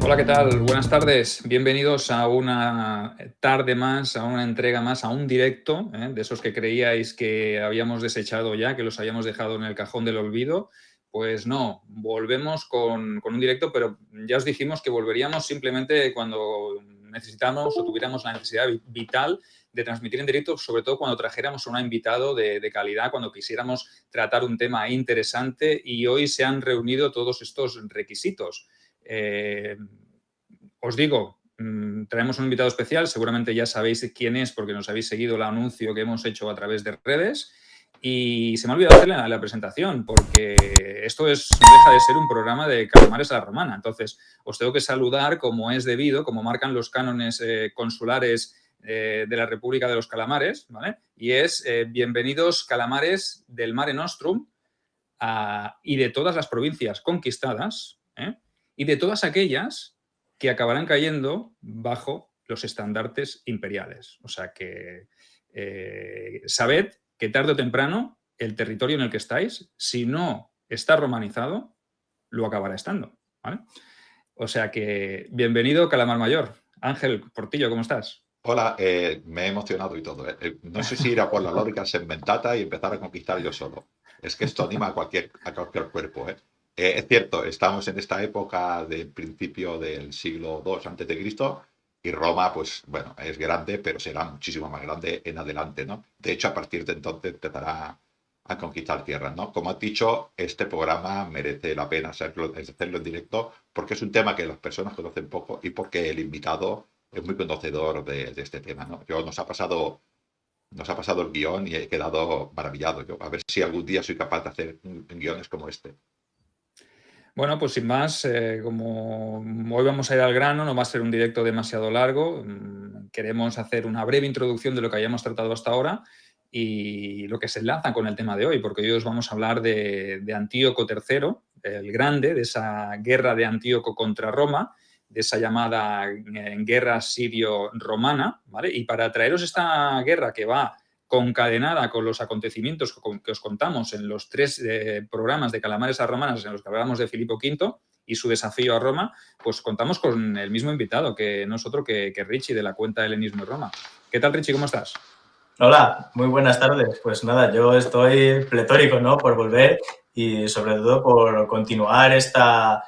Hola, ¿qué tal? Buenas tardes. Bienvenidos a una tarde más, a una entrega más, a un directo, de esos que creíais que habíamos desechado ya, que los habíamos dejado en el cajón del olvido. Pues no, volvemos con un directo, pero ya os dijimos que volveríamos simplemente cuando necesitamos o tuviéramos la necesidad vital de transmitir en directo, sobre todo cuando trajéramos a un invitado de calidad, cuando quisiéramos tratar un tema interesante, y hoy se han reunido todos estos requisitos. Os digo, traemos un invitado especial, seguramente ya sabéis quién es porque nos habéis seguido el anuncio que hemos hecho a través de redes, y se me ha olvidado hacerle la presentación porque esto no deja de ser un programa de Calamares a la Romana. Entonces os tengo que saludar como es debido, como marcan los cánones consulares de la República de los Calamares, ¿vale? Y es bienvenidos calamares del Mare Nostrum y de todas las provincias conquistadas, y de todas aquellas que acabarán cayendo bajo los estandartes imperiales. O sea que sabed que tarde o temprano el territorio en el que estáis, si no está romanizado, lo acabará estando, ¿vale? O sea que bienvenido, Calamar Mayor. Ángel Portillo, ¿cómo estás? Hola, me he emocionado y todo. No sé si ir a por la lógica segmentada y empezar a conquistar yo solo. Es que esto anima a cualquier cuerpo, ¿eh? Es cierto, estamos en esta época del principio del siglo II antes de Cristo y Roma, pues bueno, es grande, pero será muchísimo más grande en adelante, ¿no? De hecho, a partir de entonces empezará a conquistar tierras, ¿no? Como has dicho, este programa merece la pena hacerlo en directo porque es un tema que las personas conocen poco y porque el invitado es muy conocedor de este tema, ¿no? Nos ha pasado el guión y he quedado maravillado. Yo, a ver si algún día soy capaz de hacer guiones como este. Bueno, pues sin más, como hoy vamos a ir al grano, no va a ser un directo demasiado largo. Queremos hacer una breve introducción de lo que hayamos tratado hasta ahora y lo que se enlaza con el tema de hoy, porque hoy os vamos a hablar de Antíoco III, el Grande, de esa guerra de Antíoco contra Roma, de esa llamada guerra sirio-romana, ¿vale? Y para traeros esta guerra que va concadenada con los acontecimientos que os contamos en los tres programas de Calamares a Romanas en los que hablábamos de Filipo V y su desafío a Roma, pues contamos con el mismo invitado, que no es otro que Richie, de la cuenta Helenismo y Roma. ¿Qué tal, Richie? ¿Cómo estás? Hola, muy buenas tardes. Pues nada, yo estoy pletórico, ¿no?, por volver y sobre todo por continuar esta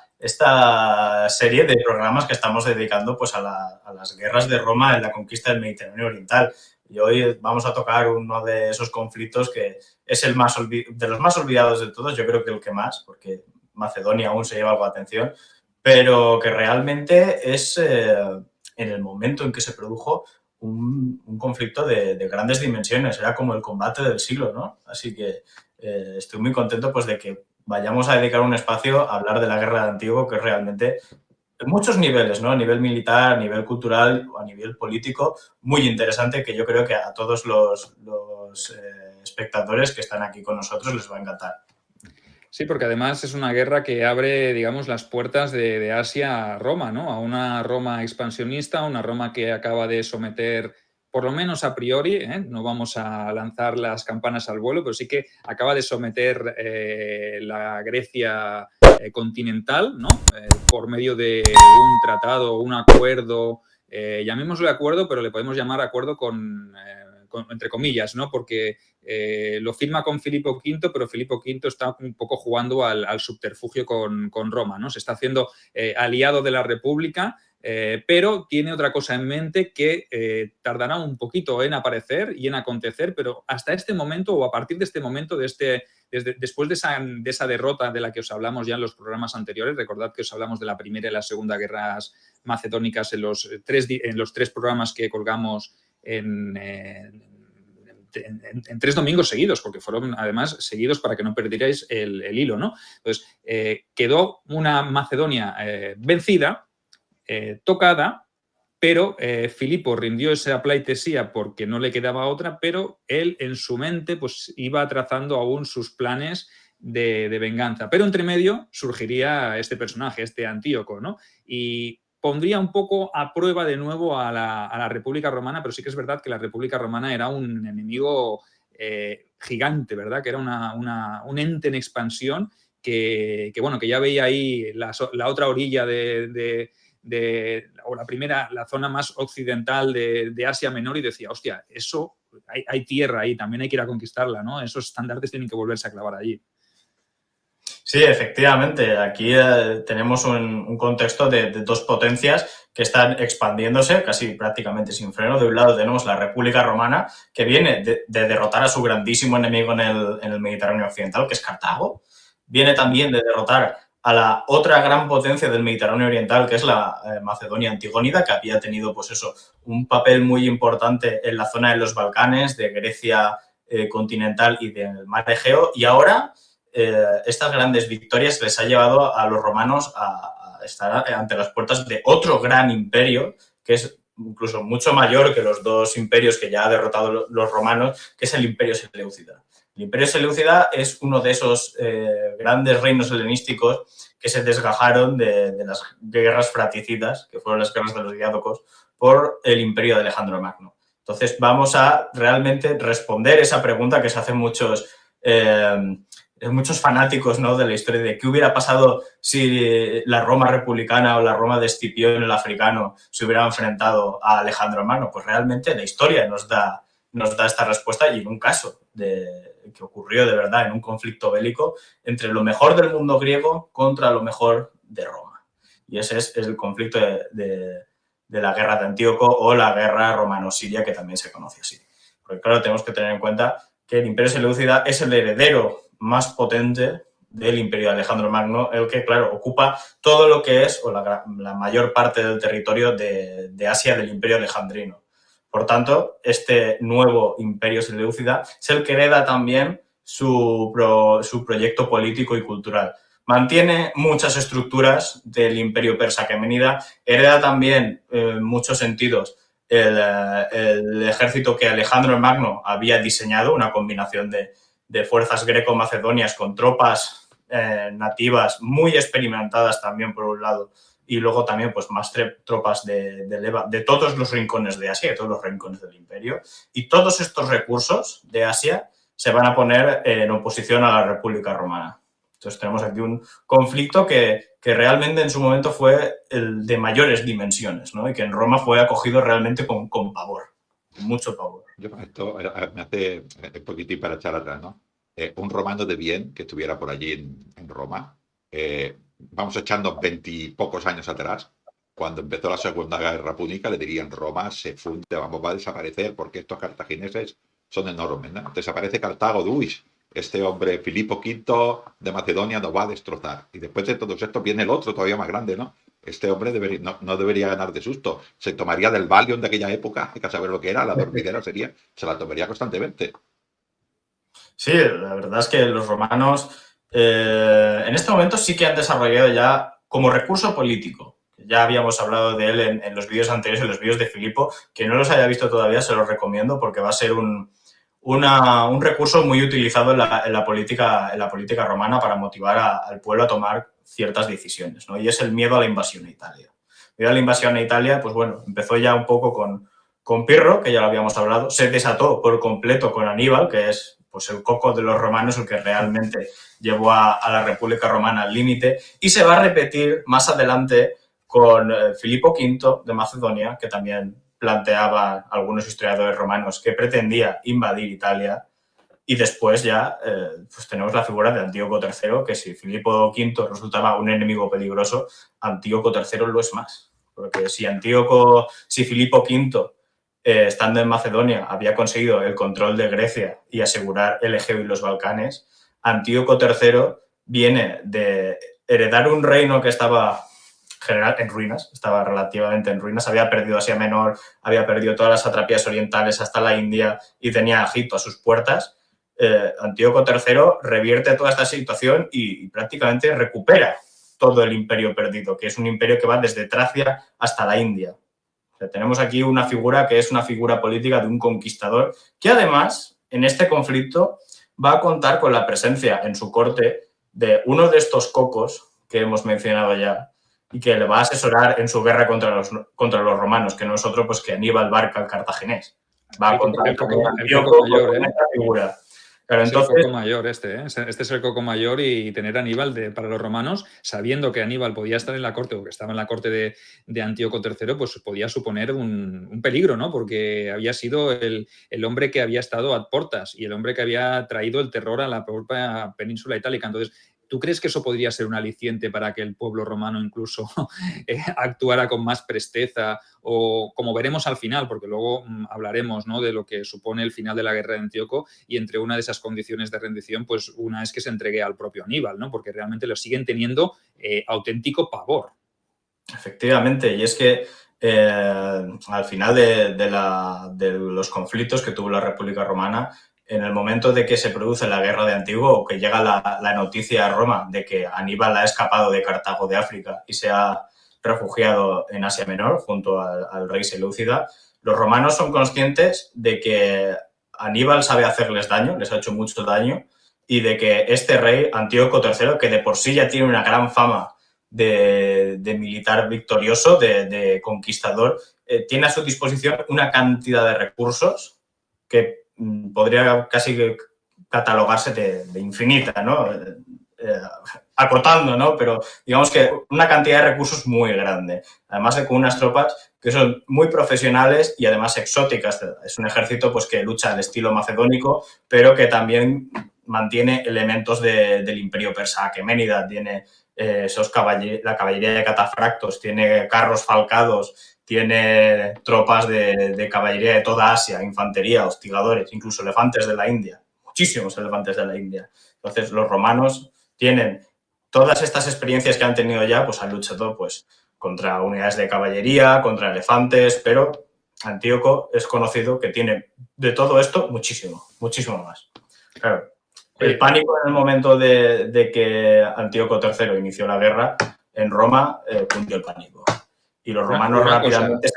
serie de programas que estamos dedicando pues a las guerras de Roma en la conquista del Mediterráneo Oriental. Y hoy vamos a tocar uno de esos conflictos que es el de los más olvidados de todos, yo creo que el que más, porque Macedonia aún se lleva algo de atención, pero que realmente es en el momento en que se produjo un conflicto de grandes dimensiones, era como el combate del siglo, ¿no? Así que estoy muy contento pues de que vayamos a dedicar un espacio a hablar de la guerra de Antíoco, que es realmente en muchos niveles, ¿no? A nivel militar, a nivel cultural, a nivel político, muy interesante, que yo creo que a todos los espectadores que están aquí con nosotros les va a encantar. Sí, porque además es una guerra que abre, digamos, las puertas de Asia a Roma, ¿no? A una Roma expansionista, una Roma que acaba de someter, por lo menos a priori, no vamos a lanzar las campanas al vuelo, pero sí que acaba de someter la Grecia continental, ¿no? Por medio de un tratado, un acuerdo, llamémoslo acuerdo, pero le podemos llamar acuerdo entre comillas, ¿no? Porque lo firma con Filipo V, pero Filipo V está un poco jugando al subterfugio con Roma, ¿no? Se está haciendo aliado de la República, pero tiene otra cosa en mente que tardará un poquito en aparecer y en acontecer, pero hasta este momento o a partir de este momento, después de esa derrota de la que os hablamos ya en los programas anteriores, recordad que os hablamos de la Primera y la Segunda Guerras Macedónicas en los tres programas que colgamos en 3 domingos seguidos, porque fueron además seguidos para que no perdierais el hilo, ¿no? Entonces, quedó una Macedonia vencida, tocada, pero Filipo rindió esa pleitesía porque no le quedaba otra, pero él en su mente pues iba trazando aún sus planes de venganza. Pero entre medio surgiría este personaje, este Antíoco, ¿no? Y pondría un poco a prueba de nuevo a la República Romana, pero sí que es verdad que la República Romana era un enemigo gigante, ¿verdad? Que era un ente en expansión que ya veía ahí la otra orilla o la zona más occidental de Asia Menor y decía, hostia, eso, hay tierra ahí, también hay que ir a conquistarla, ¿no? Esos estandartes tienen que volverse a clavar allí. Sí, efectivamente. Aquí tenemos un contexto de dos potencias que están expandiéndose casi prácticamente sin freno. De un lado tenemos la República Romana, que viene de derrotar a su grandísimo enemigo en el Mediterráneo Occidental, que es Cartago. Viene también de derrotar a la otra gran potencia del Mediterráneo Oriental, que es la Macedonia Antigónida, que había tenido, pues eso, un papel muy importante en la zona de los Balcanes, de Grecia continental y del Mar Egeo. Y ahora estas grandes victorias les ha llevado a los romanos a estar ante las puertas de otro gran imperio, que es incluso mucho mayor que los dos imperios que ya ha derrotado los romanos, que es el Imperio Seleucida. El Imperio Seleucida es uno de esos grandes reinos helenísticos que se desgajaron de las guerras fratricidas, que fueron las guerras de los diádocos, por el imperio de Alejandro Magno. Entonces vamos a realmente responder esa pregunta que se hacen muchos fanáticos, ¿no?, de la historia de qué hubiera pasado si la Roma republicana o la Roma de Escipión el africano se hubiera enfrentado a Alejandro Magno. Pues realmente la historia nos da esta respuesta, y en un caso que ocurrió de verdad en un conflicto bélico entre lo mejor del mundo griego contra lo mejor de Roma. Y ese es el conflicto de la guerra de Antíoco o la guerra romano-siria, que también se conoce así. Porque claro, tenemos que tener en cuenta que el Imperio Seleucida es el heredero más potente del Imperio de Alejandro Magno, el que, claro, ocupa todo lo que es, o la mayor parte del territorio de Asia del Imperio Alejandrino. Por tanto, este nuevo Imperio Seleucida es el que hereda también su proyecto político y cultural. Mantiene muchas estructuras del Imperio Persa Aquemenida, hereda también, en muchos sentidos, el ejército que Alejandro el Magno había diseñado, una combinación de fuerzas greco-macedonias con tropas nativas muy experimentadas también, por un lado, y luego también pues más tropas de todos los rincones de Asia, de todos los rincones del imperio. Y todos estos recursos de Asia se van a poner en oposición a la República Romana. Entonces tenemos aquí un conflicto que realmente en su momento fue el de mayores dimensiones, ¿no? Y que en Roma fue acogido realmente con pavor, con mucho pavor. Esto me hace un poquitín para echar atrás, ¿no? Un romano de bien que estuviera por allí en Roma, vamos echando 20 y pocos años atrás, cuando empezó la Segunda Guerra Púnica, le dirían Roma se funde, va a desaparecer porque estos cartagineses son enormes, ¿no? Desaparece Cartago, uy, este hombre Filipo V de Macedonia nos va a destrozar. Y después de todo esto viene el otro todavía más grande, ¿no? Este hombre no debería ganar de susto. Se tomaría del Valium de aquella época, hay que saber lo que era, la dormidera se la tomaría constantemente. Sí, la verdad es que los romanos en este momento sí que han desarrollado ya como recurso político. Ya habíamos hablado de él en los vídeos anteriores, en los vídeos de Filipo. Quien no los haya visto todavía se los recomiendo porque va a ser un recurso muy utilizado en la política romana para motivar al pueblo a tomar ciertas decisiones, ¿no? Y es el miedo a la invasión a Italia. El miedo a la invasión a Italia, pues bueno, empezó ya un poco con Pirro, que ya lo habíamos hablado, se desató por completo con Aníbal, que es pues el coco de los romanos, el que realmente llevó a la República Romana al límite, y se va a repetir más adelante con Filipo V de Macedonia, que también planteaba algunos historiadores romanos que pretendía invadir Italia. Y después ya pues tenemos la figura de Antíoco III, que si Filipo V resultaba un enemigo peligroso, Antíoco III lo es más. Porque si Filipo V, estando en Macedonia, había conseguido el control de Grecia y asegurar el Egeo y los Balcanes, Antíoco III viene de heredar un reino que estaba en ruinas, estaba relativamente en ruinas, había perdido Asia Menor, había perdido todas las satrapías orientales hasta la India y tenía a Egipto a sus puertas. Antíoco III revierte toda esta situación y prácticamente recupera todo el imperio perdido, que es un imperio que va desde Tracia hasta la India. O sea, tenemos aquí una figura que es una figura política de un conquistador que además en este conflicto va a contar con la presencia en su corte de uno de estos cocos que hemos mencionado ya y que le va a asesorar en su guerra contra los romanos, que no es otro pues, que Aníbal Barca, el cartaginés. Va a contar con esta figura. Claro, Es el entonces, coco mayor ¿eh? Este es el coco mayor y tener a Aníbal para los romanos, sabiendo que Aníbal podía estar en la corte o que estaba en la corte de Antíoco III, pues podía suponer un peligro, ¿no? Porque había sido el hombre que había estado ad portas y el hombre que había traído el terror a la propia península itálica. Entonces, ¿tú crees que eso podría ser un aliciente para que el pueblo romano incluso actuara con más presteza? O como veremos al final, porque luego hablaremos, ¿no?, de lo que supone el final de la guerra de Antíoco, y entre una de esas condiciones de rendición, pues una es que se entregue al propio Aníbal, ¿no? Porque realmente lo siguen teniendo auténtico pavor. efectivamente, y es que al final de los conflictos que tuvo la República Romana, en el momento de que se produce la guerra de Antíoco, o que llega la noticia a Roma de que Aníbal ha escapado de Cartago de África y se ha refugiado en Asia Menor junto al rey Seleucida, los romanos son conscientes de que Aníbal sabe hacerles daño, les ha hecho mucho daño, y de que este rey, Antíoco III, que de por sí ya tiene una gran fama de militar victorioso, de conquistador, tiene a su disposición una cantidad de recursos que podría casi catalogarse de infinita, ¿no? Acotando, ¿no? Pero digamos que una cantidad de recursos muy grande. Además de con unas tropas que son muy profesionales y además exóticas. Es un ejército pues, que lucha al estilo macedónico, pero que también mantiene elementos del imperio persa aqueménida. Tiene la caballería de catafractos, tiene carros falcados, tiene tropas de caballería de toda Asia, infantería, hostigadores, incluso elefantes de la India. Muchísimos elefantes de la India. Entonces, los romanos tienen todas estas experiencias que han tenido ya, pues han luchado pues, contra unidades de caballería, contra elefantes, pero Antíoco es conocido que tiene de todo esto muchísimo, muchísimo más. Claro, el pánico en el momento de que Antíoco III inició la guerra en Roma, cundió el pánico. Y los romanos rápidamente...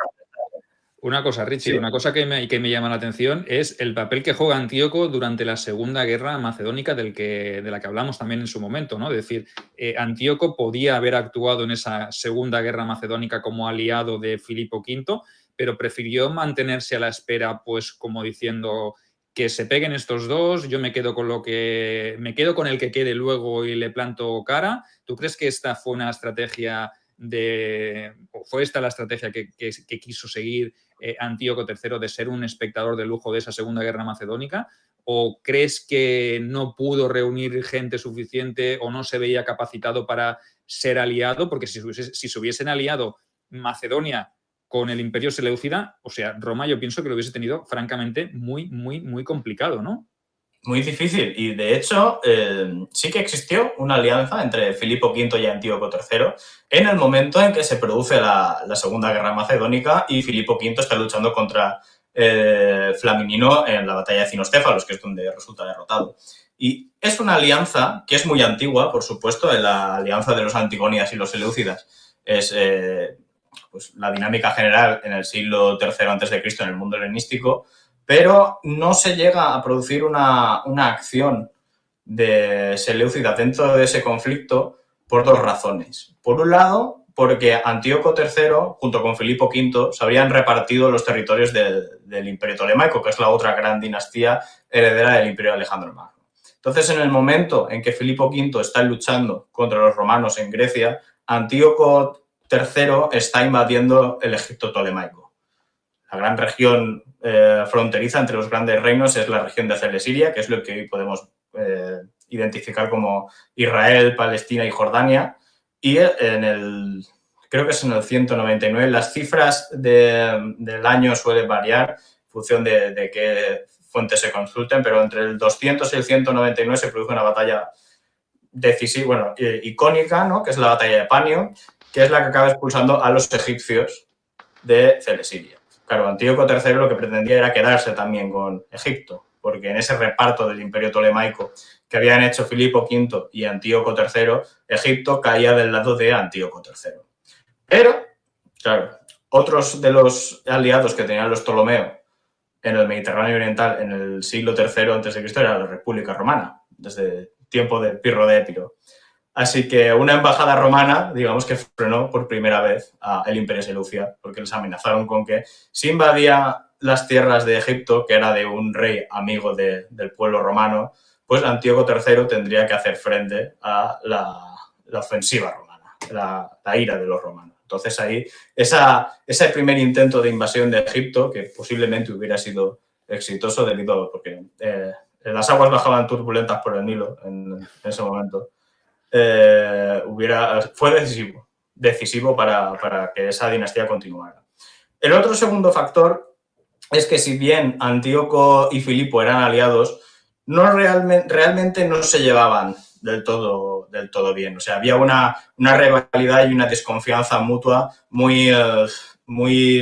Una cosa, Richie, sí. Una cosa que me llama la atención es el papel que juega Antíoco durante la Segunda Guerra Macedónica de la que hablamos también en su momento, ¿no? Es decir, Antíoco podía haber actuado en esa Segunda Guerra Macedónica como aliado de Filipo V, pero prefirió mantenerse a la espera, pues como diciendo que se peguen estos dos, yo me quedo con el que quede luego y le planto cara. ¿Tú crees que esta fue una estrategia o fue esta la estrategia que quiso seguir Antíoco III, de ser un espectador de lujo de esa Segunda Guerra Macedónica? ¿O crees que no pudo reunir gente suficiente o no se veía capacitado para ser aliado? Porque si se hubiesen aliado Macedonia con el Imperio Seleucida, o sea, Roma yo pienso que lo hubiese tenido francamente muy, muy, muy complicado, ¿no? Muy difícil. Y de hecho, sí que existió una alianza entre Filipo V y Antíoco III en el momento en que se produce la Segunda Guerra Macedónica y Filipo V está luchando contra Flaminino en la batalla de Cinostéfalos, que es donde resulta derrotado. Y es una alianza que es muy antigua, por supuesto, en la alianza de los Antigonias y los Seleucidas. Es pues, la dinámica general en el siglo III a.C. en el mundo helenístico, pero no se llega a producir una acción de Seleucida dentro de ese conflicto por dos razones. Por un lado, porque Antíoco III, junto con Filipo V, se habían repartido los territorios del Imperio Tolemaico, que es la otra gran dinastía heredera del Imperio de Alejandro Magno. Entonces, en el momento en que Filipo V está luchando contra los romanos en Grecia, Antíoco III está invadiendo el Egipto Tolemaico. La gran región fronteriza entre los grandes reinos es la región de Celesiria, que es lo que hoy podemos identificar como Israel, Palestina y Jordania. Y creo que es en el 199, las cifras del año suelen variar en función de qué fuentes se consulten, pero entre el 200 y el 199 se produce una batalla decisiva, bueno, icónica, ¿no? Que es la batalla de Panio, que es la que acaba expulsando a los egipcios de Celesiria. Claro, Antíoco III lo que pretendía era quedarse también con Egipto, porque en ese reparto del Imperio Tolemaico que habían hecho Filipo V y Antíoco III, Egipto caía del lado de Antíoco III. Pero, claro, otros de los aliados que tenían los Ptolomeo en el Mediterráneo Oriental en el siglo III a.C. era la República Romana, desde tiempo de Pirro de Épiro. Así que una embajada romana, digamos que frenó por primera vez el Imperio Seleucida, porque les amenazaron con que si invadía las tierras de Egipto, que era de un rey amigo del pueblo romano, pues Antíoco III tendría que hacer frente a la ofensiva romana, la ira de los romanos. Entonces ahí, ese primer intento de invasión de Egipto, que posiblemente hubiera sido exitoso porque las aguas bajaban turbulentas por el Nilo en ese momento, fue decisivo para que esa dinastía continuara. El otro segundo factor es que si bien Antíoco y Filipo eran aliados, realmente no se llevaban del todo bien. O sea, había una rivalidad y una desconfianza mutua muy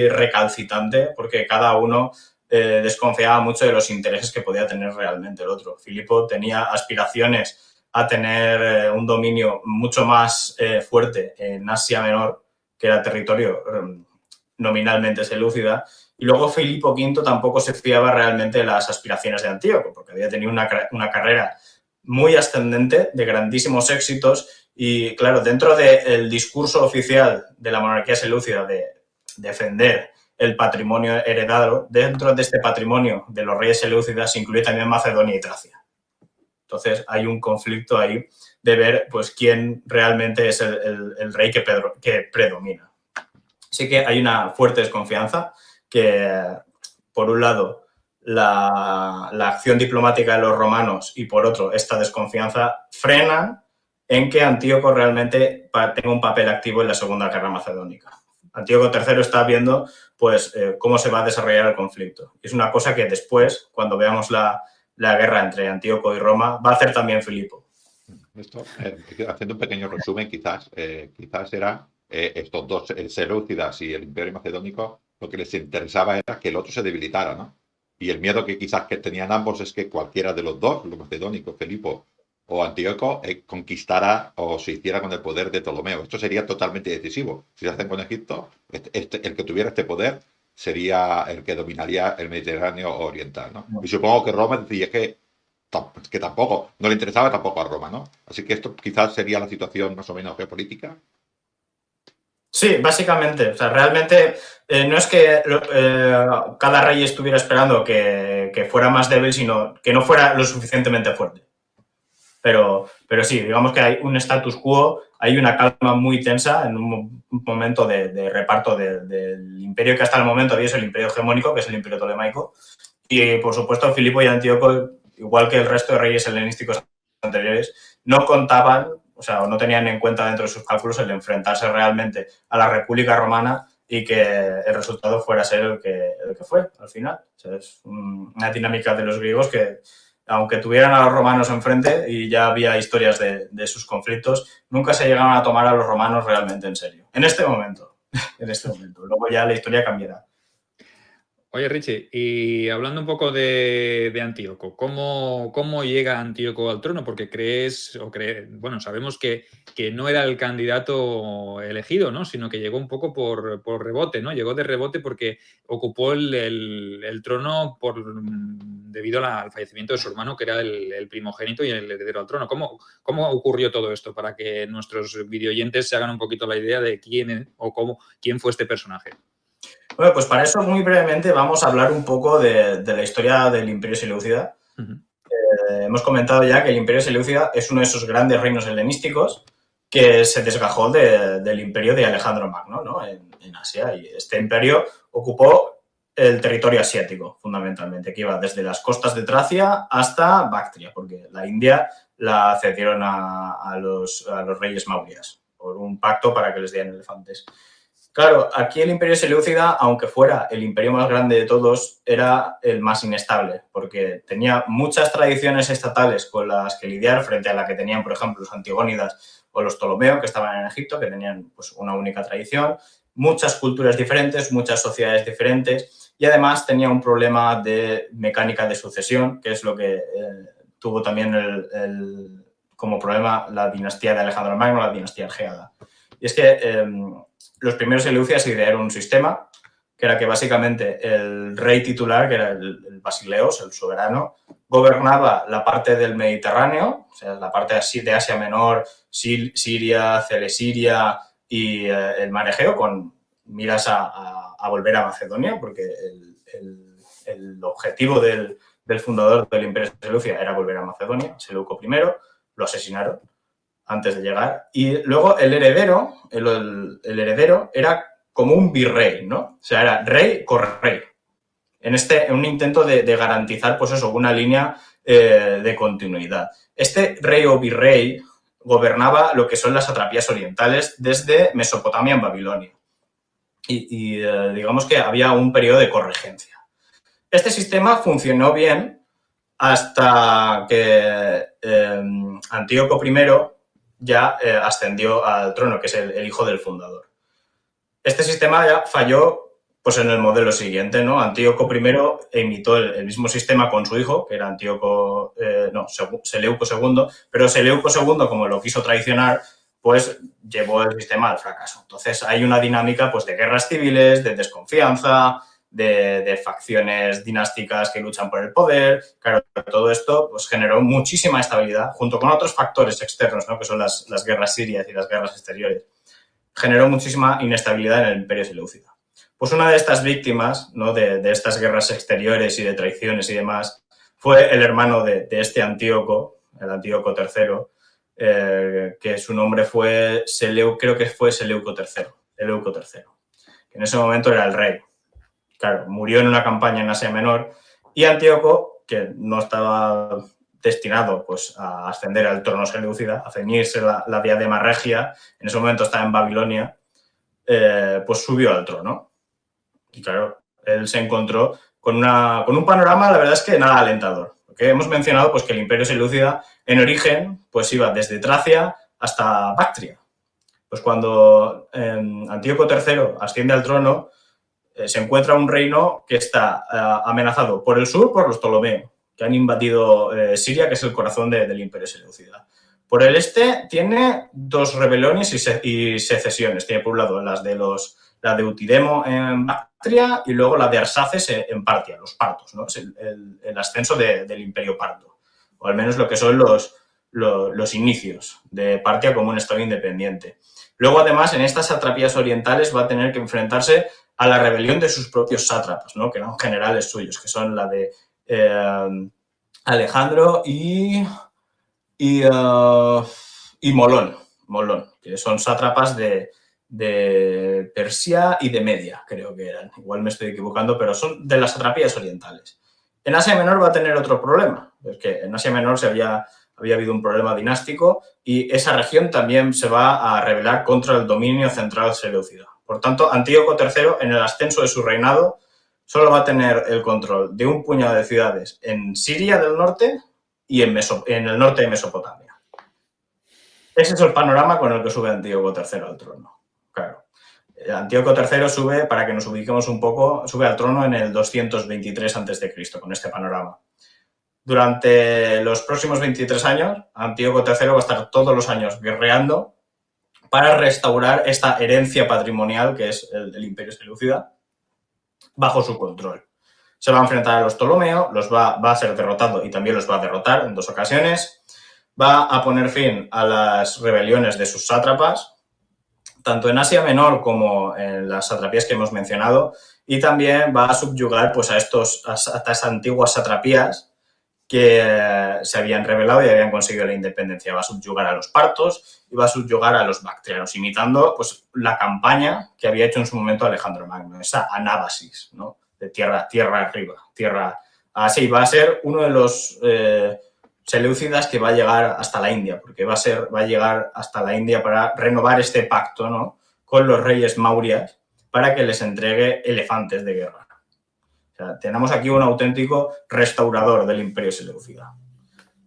recalcitrante, porque cada uno desconfiaba mucho de los intereses que podía tener realmente el otro. Filipo tenía aspiraciones a tener un dominio mucho más fuerte en Asia Menor, que era territorio nominalmente selúcida, y luego Filipo V tampoco se fiaba realmente de las aspiraciones de Antíoco, porque había tenido una carrera muy ascendente, de grandísimos éxitos, y claro, dentro del discurso oficial de la monarquía selúcida de defender el patrimonio heredado, dentro de este patrimonio de los reyes selúcidas se incluye también Macedonia y Tracia. Entonces hay un conflicto ahí de ver pues quién realmente es el rey que predomina. Sí que hay una fuerte desconfianza que, por un lado, la acción diplomática de los romanos y, por otro, esta desconfianza frenan en que Antíoco realmente tenga un papel activo en la Segunda Guerra Macedónica. Antíoco III está viendo pues, cómo se va a desarrollar el conflicto. Es una cosa que después, cuando veamos la guerra entre Antíoco y Roma, va a hacer también Filipo. Esto, haciendo un pequeño resumen, quizás era estos dos, el Seleucidas y el Imperio Macedónico, lo que les interesaba era que el otro se debilitara, ¿no? Y el miedo que quizás que tenían ambos es que cualquiera de los dos, los macedónicos, Filipo o Antíoco, conquistara o se hiciera con el poder de Ptolomeo. Esto sería totalmente decisivo. Si se hacen con Egipto, el que tuviera este poder sería el que dominaría el Mediterráneo oriental, ¿no? Y supongo que Roma decía que tampoco, no le interesaba tampoco a Roma, ¿no? Así que esto quizás sería la situación más o menos geopolítica. Sí, básicamente. O sea, realmente no es que cada rey estuviera esperando que fuera más débil, sino que no fuera lo suficientemente fuerte. Pero sí, digamos que hay un status quo, hay una calma muy tensa en un momento de reparto del imperio que hasta el momento había sido el imperio hegemónico, que es el imperio tolemaico. Y, por supuesto, Filipo y Antíoco, igual que el resto de reyes helenísticos anteriores, no contaban, o sea, no tenían en cuenta dentro de sus cálculos el enfrentarse realmente a la República Romana y que el resultado fuera a ser el que fue al final. O sea, es una dinámica de los griegos que, aunque tuvieran a los romanos enfrente y ya había historias de sus conflictos, nunca se llegaron a tomar a los romanos realmente en serio. En este momento. Luego ya la historia cambiará. Oye, Richie, y hablando un poco de Antíoco, ¿cómo llega Antíoco al trono? Porque bueno, sabemos que no era el candidato elegido, ¿no? Sino que llegó un poco por rebote, ¿no? Llegó de rebote porque ocupó el trono debido al fallecimiento de su hermano, que era el primogénito y el heredero al trono. ¿Cómo ocurrió todo esto? Para que nuestros videoyentes se hagan un poquito la idea de quién fue este personaje. Bueno, pues para eso, muy brevemente, vamos a hablar un poco de la historia del Imperio Seleucida. Uh-huh. Hemos comentado ya que el Imperio Seleucida es uno de esos grandes reinos helenísticos que se desgajó del imperio de Alejandro Magno, ¿no? en Asia. Y este imperio ocupó el territorio asiático, fundamentalmente, que iba desde las costas de Tracia hasta Bactria, porque la India la cedieron a los reyes maurya's por un pacto para que les dieran elefantes. Claro, aquí el Imperio Seleucida, aunque fuera el imperio más grande de todos, era el más inestable, porque tenía muchas tradiciones estatales con las que lidiar frente a la que tenían, por ejemplo, los Antigónidas o los Ptolomeos, que estaban en Egipto, que tenían pues, una única tradición, muchas culturas diferentes, muchas sociedades diferentes, y además tenía un problema de mecánica de sucesión, que es lo que tuvo también como problema la dinastía de Alejandro Magno, la dinastía argeada. Y es que los primeros seleucidas idearon un sistema que era que básicamente el rey titular, que era el Basileos, el soberano, gobernaba la parte del Mediterráneo, o sea, la parte de Asia Menor, Siria, Celesiria y el Mar Egeo, con miras a volver a Macedonia, porque el el objetivo del fundador del Imperio Seleucida era volver a Macedonia, Seleuco I, lo asesinaron antes de llegar. Y luego el heredero era como un virrey, ¿no? O sea, era rey, correy. En un intento de garantizar, pues eso, una línea de continuidad. Este rey o virrey gobernaba lo que son las satrapías orientales desde Mesopotamia en Babilonia. Y digamos que había un periodo de corregencia. Este sistema funcionó bien hasta que Antíoco I ya ascendió al trono, que es el hijo del fundador. Este sistema ya falló pues en el modelo siguiente, ¿no? Antíoco I imitó el mismo sistema con su hijo, que era Seleuco II, pero Seleuco II, como lo quiso traicionar, pues llevó el sistema al fracaso. Entonces hay una dinámica pues de guerras civiles, de desconfianza, de facciones dinásticas que luchan por el poder. Claro, todo esto pues generó muchísima estabilidad, junto con otros factores externos, ¿no? Que son las guerras sirias y las guerras exteriores. Generó muchísima inestabilidad en el Imperio Seleucida. Pues una de estas víctimas, ¿no? de estas guerras exteriores y de traiciones y demás, fue el hermano de este Antíoco, el Antíoco III, que su nombre fue creo que fue Seleuco III, que en ese momento era el rey. Claro, murió en una campaña en Asia Menor y Antíoco, que no estaba destinado pues, a ascender al trono seleucida, a ceñirse la diadema regia, en ese momento estaba en Babilonia, pues subió al trono. Y claro, él se encontró con un panorama, la verdad es que nada alentador. Porque hemos mencionado pues, que el Imperio Seleucida, en origen, pues iba desde Tracia hasta Bactria. Pues cuando Antíoco III asciende al trono, se encuentra un reino que está amenazado por el sur por los Ptolomeos, que han invadido Siria, que es el corazón del Imperio Seleucida. Por el este tiene dos rebeliones y secesiones. Tiene por un lado la de Eutidemo en Bactria y luego la de Arsaces en Partia, los partos, ¿no? Es el ascenso del Imperio Parto, o al menos lo que son los inicios de Partia como un estado independiente. Luego, además, en estas satrapías orientales va a tener que enfrentarse a la rebelión de sus propios sátrapas, ¿no? Que eran generales suyos, que son la de Alejandro y Molón, que son sátrapas de Persia y de Media, creo que eran. Igual me estoy equivocando, pero son de las satrapías orientales. En Asia Menor va a tener otro problema, es que en Asia Menor había habido un problema dinástico y esa región también se va a rebelar contra el dominio central seleucida. Por tanto, Antíoco III, en el ascenso de su reinado, solo va a tener el control de un puñado de ciudades en Siria del norte y en el norte de Mesopotamia. Ese es el panorama con el que sube Antíoco III al trono. Claro. Antíoco III sube, para que nos ubiquemos un poco, sube al trono en el 223 a.C., con este panorama. Durante los próximos 23 años, Antíoco III va a estar todos los años guerreando para restaurar esta herencia patrimonial que es el Imperio Seleucida bajo su control. Se va a enfrentar a los Ptolomeos, va a ser derrotado y también los va a derrotar en 2 ocasiones. Va a poner fin a las rebeliones de sus sátrapas, tanto en Asia Menor como en las satrapías que hemos mencionado, y también va a subyugar pues, a estas antiguas satrapías que se habían rebelado y habían conseguido la independencia. Va a subyugar a los partos y va a subyugar a los bactrianos, imitando pues, la campaña que había hecho en su momento Alejandro Magno, esa anábasis, ¿no? De tierra arriba, así. Va a ser uno de los seleucidas que va a llegar hasta la India, porque va a llegar hasta la India para renovar este pacto, ¿no? Con los reyes maurias para que les entregue elefantes de guerra. O sea, tenemos aquí un auténtico restaurador del Imperio Seleucida.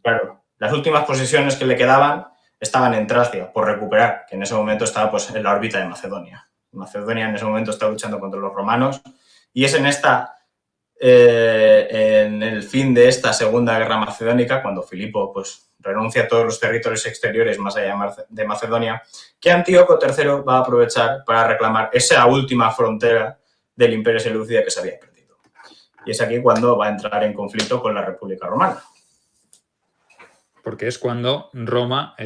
Claro, las últimas posesiones que le quedaban estaban en Tracia por recuperar, que en ese momento estaba pues, en la órbita de Macedonia. Macedonia en ese momento está luchando contra los romanos y es en el fin de esta Segunda Guerra Macedónica, cuando Filipo pues, renuncia a todos los territorios exteriores más allá de Macedonia, que Antíoco III va a aprovechar para reclamar esa última frontera del Imperio Seleucida que se había perdido. Y es aquí cuando va a entrar en conflicto con la República Romana. Porque es cuando Roma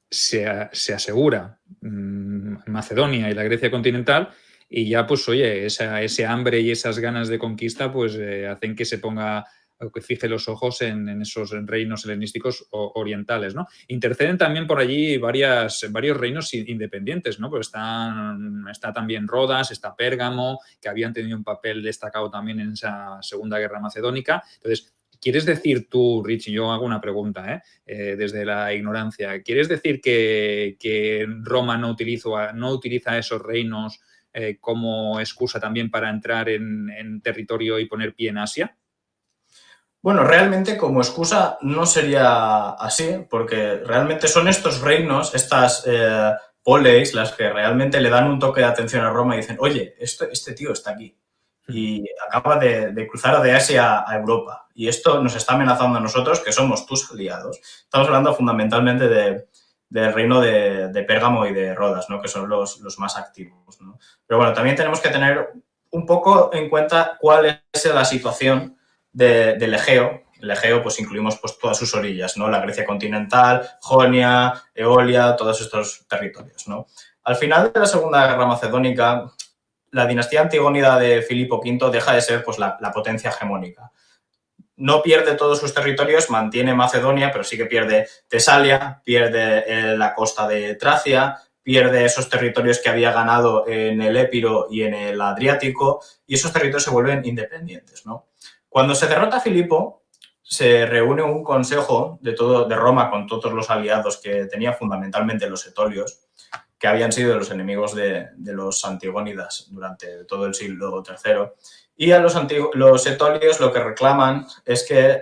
se asegura Macedonia y la Grecia continental y ya pues oye, ese hambre y esas ganas de conquista pues hacen que se ponga, que fije los ojos en esos reinos helenísticos orientales, ¿no? Interceden también por allí varios reinos independientes, ¿no? Pues está también Rodas, está Pérgamo, que habían tenido un papel destacado también en esa Segunda Guerra Macedónica. Entonces, ¿quieres decir tú, Rich, y yo hago una pregunta, desde la ignorancia, ¿quieres decir que Roma no utiliza esos reinos como excusa también para entrar en territorio y poner pie en Asia? Bueno, realmente como excusa no sería así, porque realmente son estos reinos, estas poleis, las que realmente le dan un toque de atención a Roma y dicen, oye, este tío está aquí y acaba de cruzar de Asia a Europa y esto nos está amenazando a nosotros, que somos tus aliados. Estamos hablando fundamentalmente del reino de Pérgamo y de Rodas, ¿no? Que son los más activos, ¿no? Pero bueno, también tenemos que tener un poco en cuenta cuál es la situación del Egeo. El Egeo, pues incluimos pues, todas sus orillas, ¿no? La Grecia continental, Jonia, Eolia, todos estos territorios, ¿no? Al final de la Segunda Guerra Macedónica, la dinastía antigónida de Filipo V deja de ser pues, la potencia hegemónica. No pierde todos sus territorios, mantiene Macedonia, pero sí que pierde Tesalia, pierde la costa de Tracia, pierde esos territorios que había ganado en el Épiro y en el Adriático, y esos territorios se vuelven independientes, ¿no? Cuando se derrota a Filipo, se reúne un consejo de Roma con todos los aliados que tenía, fundamentalmente los etolios, que habían sido los enemigos de los antigónidas durante todo el siglo III. Y a los etolios lo que reclaman es que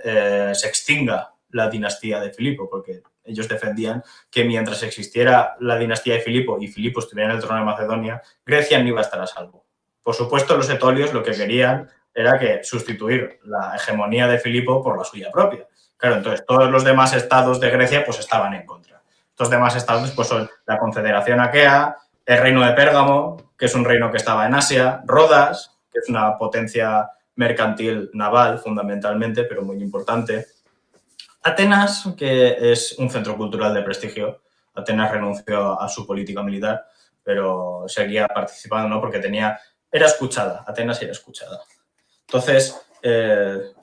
se extinga la dinastía de Filipo, porque ellos defendían que mientras existiera la dinastía de Filipo y Filipo estuviera en el trono de Macedonia, Grecia no iba a estar a salvo. Por supuesto, los etolios lo que querían era que sustituir la hegemonía de Filipo por la suya propia. Claro, entonces todos los demás estados de Grecia pues estaban en contra. Estos demás estados pues, son la Confederación Aquea, el reino de Pérgamo, que es un reino que estaba en Asia, Rodas, que es una potencia mercantil naval fundamentalmente, pero muy importante. Atenas, que es un centro cultural de prestigio. Atenas renunció a su política militar, pero seguía participando, ¿no? Porque era escuchada. Atenas era escuchada. Entonces,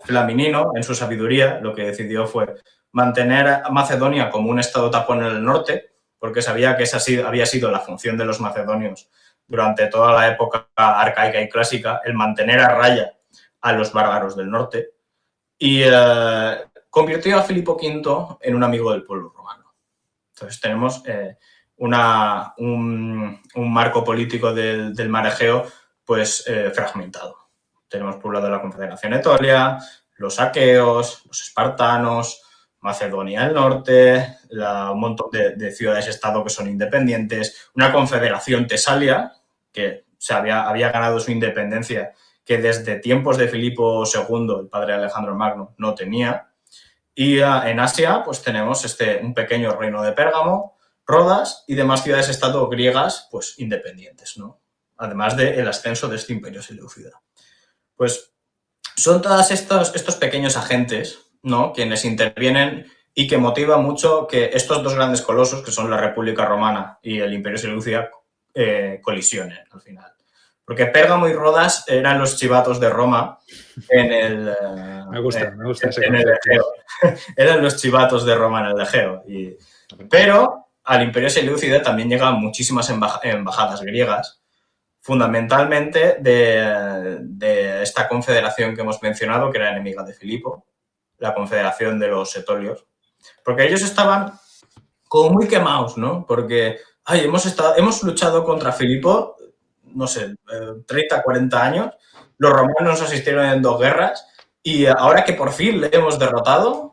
Flaminino, en su sabiduría, lo que decidió fue mantener a Macedonia como un estado tapón en el norte, porque sabía que esa había sido la función de los macedonios durante toda la época arcaica y clásica, el mantener a raya a los bárbaros del norte, y convirtió a Filipo V en un amigo del pueblo romano. Entonces tenemos un marco político del mar Egeo pues, fragmentado. Tenemos por un lado la Confederación Etolia, los aqueos, los espartanos, Macedonia del Norte, un montón de ciudades-estado que son independientes, una confederación Tesalia, que había ganado su independencia, que desde tiempos de Filipo II, el padre de Alejandro Magno, no tenía. Y en Asia pues tenemos un pequeño reino de Pérgamo, Rodas y demás ciudades-estado griegas pues independientes, ¿no? Además del ascenso de este imperio seleucida. Pues son todos estos pequeños agentes, ¿no? Quienes intervienen y que motiva mucho que estos dos grandes colosos, que son la República Romana y el Imperio Seleucida, colisionen al final. Porque Pérgamo y Rodas eran los chivatos de Roma en el... Me gusta ese en el concepto. Egeo. Eran los chivatos de Roma en el Egeo. Pero al Imperio Seleucida también llegan muchísimas embajadas griegas, fundamentalmente de esta confederación que hemos mencionado, que era enemiga de Filipo, la confederación de los etolios, porque ellos estaban como muy quemados, ¿no? Porque hemos luchado contra Filipo, no sé, 30, 40 años, los romanos nos asistieron en 2 guerras y ahora que por fin le hemos derrotado,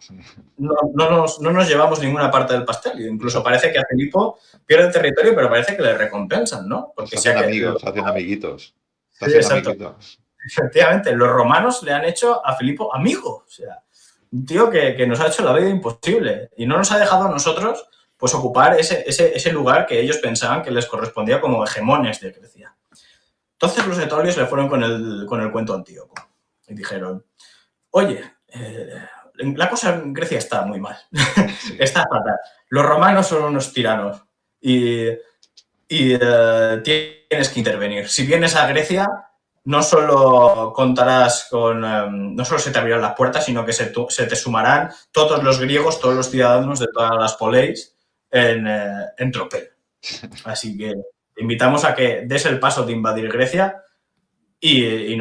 no nos llevamos ninguna parte del pastel. Incluso parece que a Filipo pierde territorio, pero parece que le recompensan, ¿no? Porque se hacen amigos, se hacen amiguitos. Sí, exacto. Efectivamente, los romanos le han hecho a Filipo amigo. O sea, un tío que nos ha hecho la vida imposible y no nos ha dejado a nosotros pues ocupar ese lugar que ellos pensaban que les correspondía como hegemones de Grecia. Entonces los etolios le fueron con el cuento Antíoco y dijeron, oye, la cosa en Grecia está muy mal, está fatal. Los romanos son unos tiranos y y tienes que intervenir. Si vienes a Grecia, no solo contarás con, no solo se te abrirán las puertas, sino que se te sumarán todos los griegos, todos los ciudadanos de todas las poleis en tropel. Así que te invitamos a que des el paso de invadir Grecia y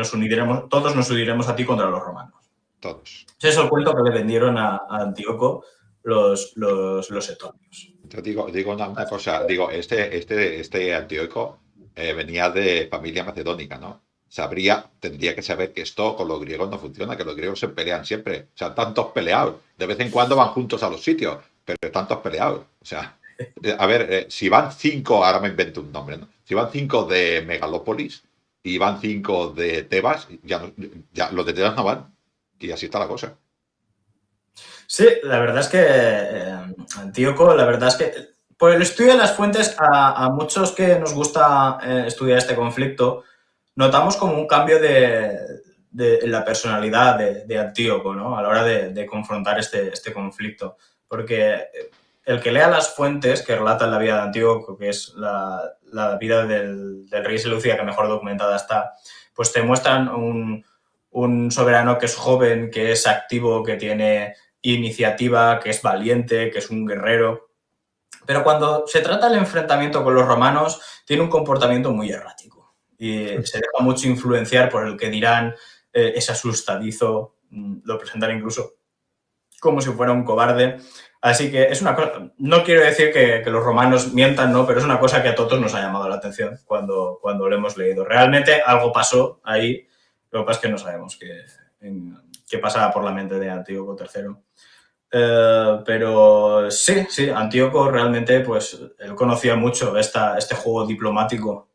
todos nos uniremos a ti contra los romanos. Todos. Ese es el cuento que le vendieron a Antíoco los etolios. Yo digo una cosa, este Antíoco venía de familia macedónica, ¿no? Tendría que saber que esto con los griegos no funciona, que los griegos se pelean siempre. O sea, tantos peleados. De vez en cuando van juntos a los sitios, pero tantos peleados. O sea, a ver, si van 5, ahora me invento un nombre, ¿no? Si van 5 de Megalópolis y van 5 de Tebas, ya los de Tebas no van. Y así está la cosa. Sí, la verdad es que Antíoco, la verdad es que por el estudio de las fuentes, a muchos que nos gusta estudiar este conflicto, notamos como un cambio de la personalidad de Antíoco, ¿no? A la hora de confrontar este conflicto. Porque el que lea las fuentes que relatan la vida de Antíoco, que es la vida del rey Seleucida que mejor documentada está, pues te muestran un soberano que es joven, que es activo, que tiene iniciativa, que es valiente, que es un guerrero. Pero cuando se trata del enfrentamiento con los romanos, tiene un comportamiento muy errático y se deja mucho influenciar por el que dirán, es asustadizo, lo presentan incluso como si fuera un cobarde. Así que es una cosa, no quiero decir que los romanos mientan, ¿no? Pero es una cosa que a todos nos ha llamado la atención cuando lo hemos leído. Realmente algo pasó ahí, lo que pasa es que no sabemos qué pasaba por la mente de Antíoco III. Pero sí, Antíoco realmente, pues, él conocía mucho este juego diplomático,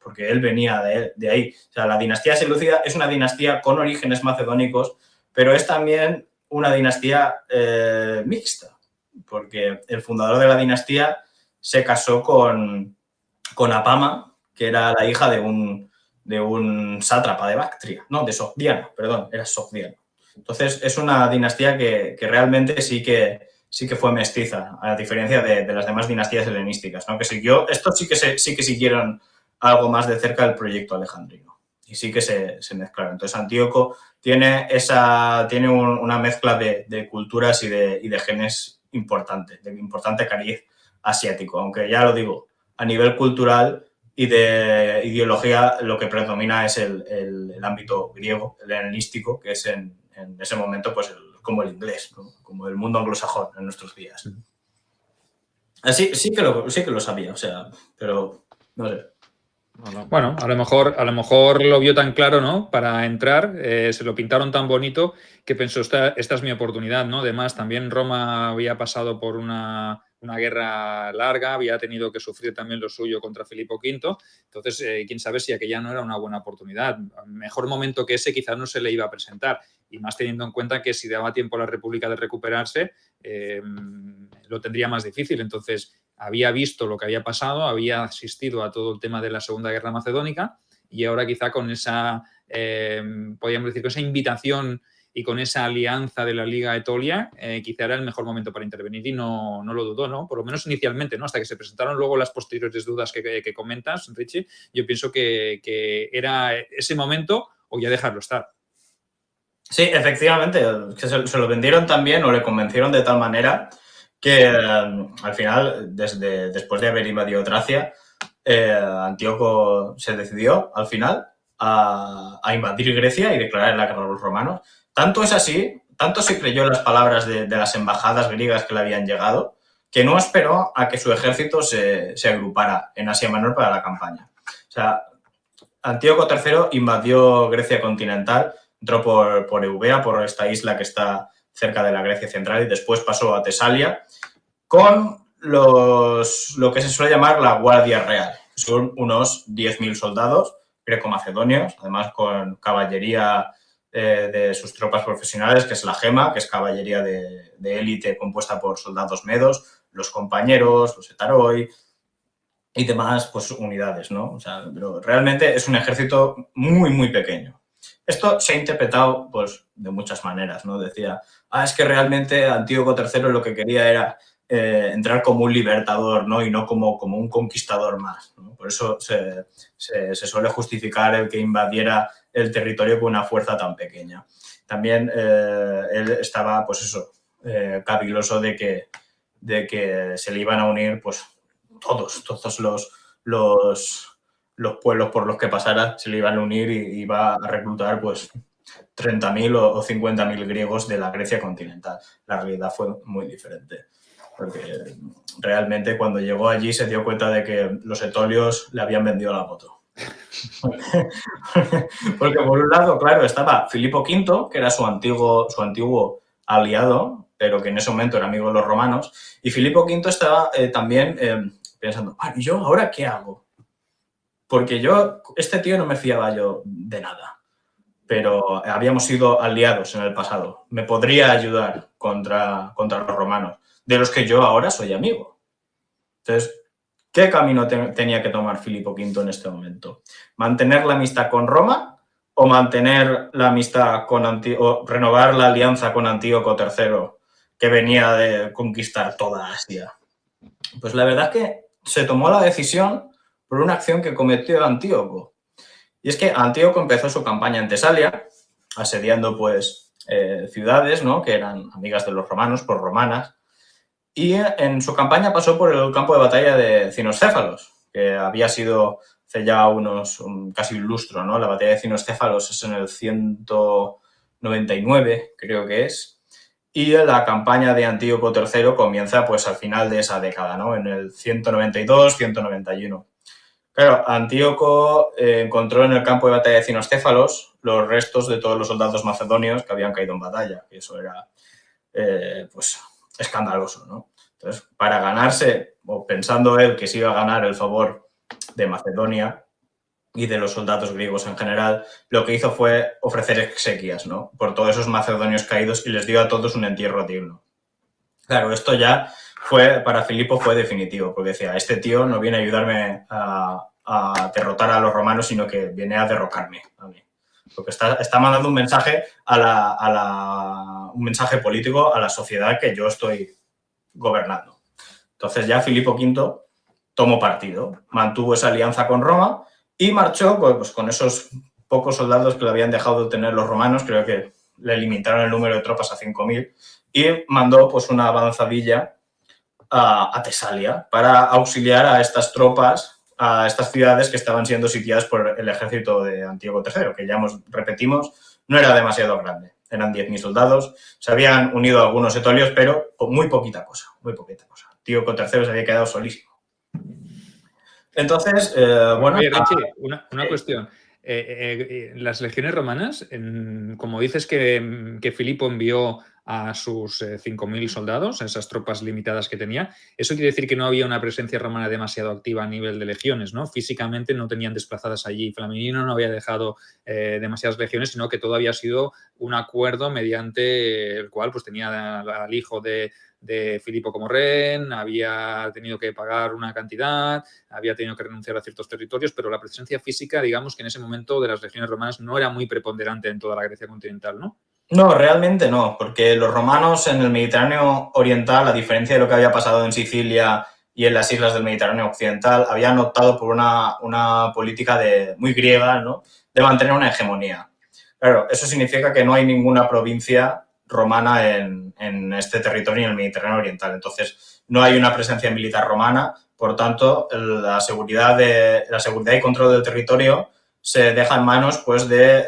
porque él venía de ahí. O sea, la dinastía seleucida es una dinastía con orígenes macedónicos, pero es también una dinastía mixta, porque el fundador de la dinastía se casó con Apama, que era la hija de un sátrapa de Bactria, no, de Sogdiano, perdón, era Sogdiano. Entonces, es una dinastía que realmente sí que fue mestiza, a diferencia de las demás dinastías helenísticas, ¿no? Estos sí que siguieron algo más de cerca el proyecto alejandrino y sí que se mezclaron. Entonces, Antíoco tiene una mezcla de culturas y de genes importante, de importante cariz asiático, aunque ya lo digo, a nivel cultural y de ideología lo que predomina es el ámbito griego, el helenístico, que es en ese momento pues como el inglés, ¿no? Como el mundo anglosajón en nuestros días. Así sí que lo sabía, o sea, pero no sé. Bueno, a lo mejor lo vio tan claro, ¿no? Para entrar, se lo pintaron tan bonito que pensó, esta es mi oportunidad, ¿no? Además, también Roma había pasado por una guerra larga, había tenido que sufrir también lo suyo contra Filipo V, entonces, quién sabe si aquella no era una buena oportunidad. Mejor momento que ese quizás no se le iba a presentar, y más teniendo en cuenta que si daba tiempo a la República de recuperarse, lo tendría más difícil. Entonces, había visto lo que había pasado, había asistido a todo el tema de la Segunda Guerra Macedónica y ahora quizá con esa, podríamos decir, con esa invitación y con esa alianza de la Liga Etolia, quizá era el mejor momento para intervenir y no lo dudó, ¿no? Por lo menos inicialmente, ¿no? Hasta que se presentaron luego las posteriores dudas que comentas, Richie, yo pienso que era ese momento o ya dejarlo estar. Sí, efectivamente, que se lo vendieron también o le convencieron de tal manera que al final, después de haber invadido Tracia, Antíoco se decidió al final a invadir Grecia y declarar la guerra a los romanos. Tanto es así, tanto se creyó en las palabras de las embajadas griegas que le habían llegado, que no esperó a que su ejército se agrupara en Asia Menor para la campaña. O sea, Antíoco III invadió Grecia continental, entró por Eubea, por esta isla que está cerca de la Grecia central, y después pasó a Tesalia con lo que se suele llamar la Guardia Real. Son unos 10.000 soldados greco-macedonios, además con caballería de sus tropas profesionales, que es la Gema, que es caballería de élite compuesta por soldados medos, los compañeros, los hetaroi y demás pues, unidades, ¿no? O sea, pero realmente es un ejército muy, muy pequeño. Esto se ha interpretado pues, de muchas maneras, ¿no? Decía, es que realmente Antíoco III lo que quería era entrar como un libertador, ¿no? Y no como un conquistador más, ¿no? Por eso se suele justificar el que invadiera el territorio con una fuerza tan pequeña. También él estaba, pues eso, caviloso de que se le iban a unir, pues, todos los pueblos por los que pasara se le iban a unir y iba a reclutar, pues, 30.000 o 50.000 griegos de la Grecia continental. La realidad fue muy diferente, porque realmente cuando llegó allí se dio cuenta de que los etolios le habían vendido la moto. Porque por un lado, claro, estaba Filipo V, que era su antiguo aliado, pero que en ese momento era amigo de los romanos, y Filipo V estaba también pensando, ¿y yo ahora qué hago? Porque este tío no me fiaba yo de nada, pero habíamos sido aliados en el pasado. Me podría ayudar contra los romanos, de los que yo ahora soy amigo. Entonces, ¿qué camino tenía que tomar Filipo V en este momento? ¿Mantener la amistad con Roma o mantener la amistad o renovar la alianza con Antíoco III, que venía de conquistar toda Asia? Pues la verdad es que se tomó la decisión por una acción que cometió Antíoco. Y es que Antíoco empezó su campaña en Tesalia, asediando pues ciudades, ¿no?, que eran amigas de los romanos, por romanas, y en su campaña pasó por el campo de batalla de Cinoscéfalos, que había sido hace ya casi un lustro, ¿no? La batalla de Cinoscéfalos es en el 199, creo que es, y la campaña de Antíoco III comienza pues al final de esa década, ¿no?, en el 192, 191. Claro, Antíoco encontró en el campo de batalla de Cinoscéfalos los restos de todos los soldados macedonios que habían caído en batalla, y eso era, pues, escandaloso, ¿no? Entonces, para ganarse, o pensando él que se iba a ganar el favor de Macedonia y de los soldados griegos en general, lo que hizo fue ofrecer exequias, ¿no?, por todos esos macedonios caídos, y les dio a todos un entierro digno. Claro, esto ya para Filipo fue definitivo, porque decía, este tío no viene a ayudarme a derrotar a los romanos, sino que viene a derrocarme a mí. Porque está mandando un mensaje un mensaje político a la sociedad que yo estoy gobernando. Entonces ya Filipo V tomó partido, mantuvo esa alianza con Roma y marchó pues con esos pocos soldados que le habían dejado de tener los romanos. Creo que le limitaron el número de tropas a 5.000 y mandó pues una avanzadilla a Tesalia para auxiliar a estas tropas, a estas ciudades que estaban siendo sitiadas por el ejército de Antíoco III, que ya repetimos, no era demasiado grande. Eran 10.000 soldados, se habían unido algunos etolios, pero con muy poquita cosa, muy poquita cosa. Antíoco III se había quedado solísimo. Entonces, bueno... Oye, Richie, una cuestión. Las legiones romanas, como dices que Filipo envió a sus 5.000 soldados, a esas tropas limitadas que tenía, eso quiere decir que no había una presencia romana demasiado activa a nivel de legiones, ¿no? Físicamente no tenían desplazadas allí. Flaminino no había dejado demasiadas legiones, sino que todo había sido un acuerdo mediante el cual pues tenía al hijo de Filipo como rehén, había tenido que pagar una cantidad, había tenido que renunciar a ciertos territorios, pero la presencia física, digamos que en ese momento de las legiones romanas no era muy preponderante en toda la Grecia continental, ¿no? No, realmente no, porque los romanos en el Mediterráneo oriental, a diferencia de lo que había pasado en Sicilia y en las islas del Mediterráneo occidental, habían optado por una política muy griega, ¿no?, de mantener una hegemonía. Claro, eso significa que no hay ninguna provincia romana en este territorio, en el Mediterráneo oriental. Entonces, no hay una presencia militar romana, por tanto, la seguridad y control del territorio se deja en manos pues de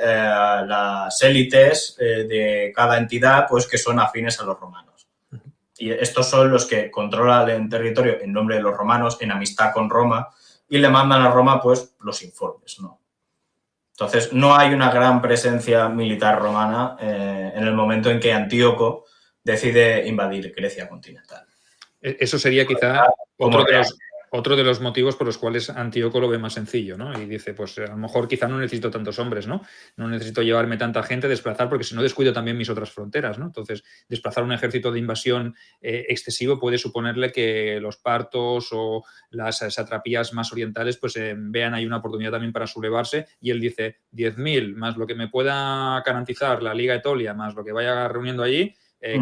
las élites de cada entidad, pues que son afines a los romanos. Y estos son los que controlan el territorio en nombre de los romanos, en amistad con Roma, y le mandan a Roma pues los informes, ¿no? Entonces, no hay una gran presencia militar romana en el momento en que Antíoco decide invadir Grecia continental. Eso sería quizá otro de los motivos por los cuales Antíoco lo ve más sencillo, ¿no? Y dice, pues a lo mejor quizá no necesito tantos hombres, ¿no? No necesito llevarme tanta gente, desplazar, porque si no descuido también mis otras fronteras, ¿no? Entonces, desplazar un ejército de invasión excesivo puede suponerle que los partos o las satrapías más orientales pues vean ahí una oportunidad también para sublevarse, y él dice, 10.000 más lo que me pueda garantizar la Liga Etolia, más lo que vaya reuniendo allí,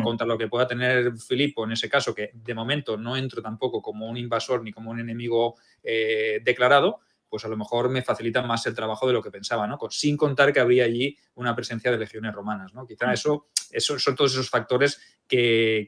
contra lo que pueda tener Filipo, en ese caso, que de momento no entro tampoco como un invasor ni como un enemigo declarado, pues a lo mejor me facilita más el trabajo de lo que pensaba, ¿no? Sin contar que habría allí una presencia de legiones romanas, ¿no? Quizá eso son todos esos factores que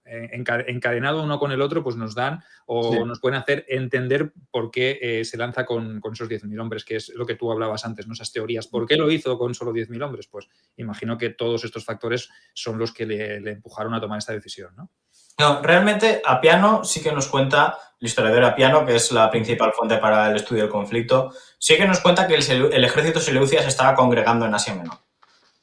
encadenado uno con el otro, pues nos dan o nos pueden hacer entender por qué se lanza con esos 10.000 hombres, que es lo que tú hablabas antes, ¿no? Esas teorías. ¿Por qué lo hizo con solo 10.000 hombres? Pues imagino que todos estos factores son los que le empujaron a tomar esta decisión, ¿no? No, realmente Apiano sí que nos cuenta, el historiador Apiano, que es la principal fuente para el estudio del conflicto, sí que nos cuenta que el ejército seleucia se estaba congregando en Asia Menor.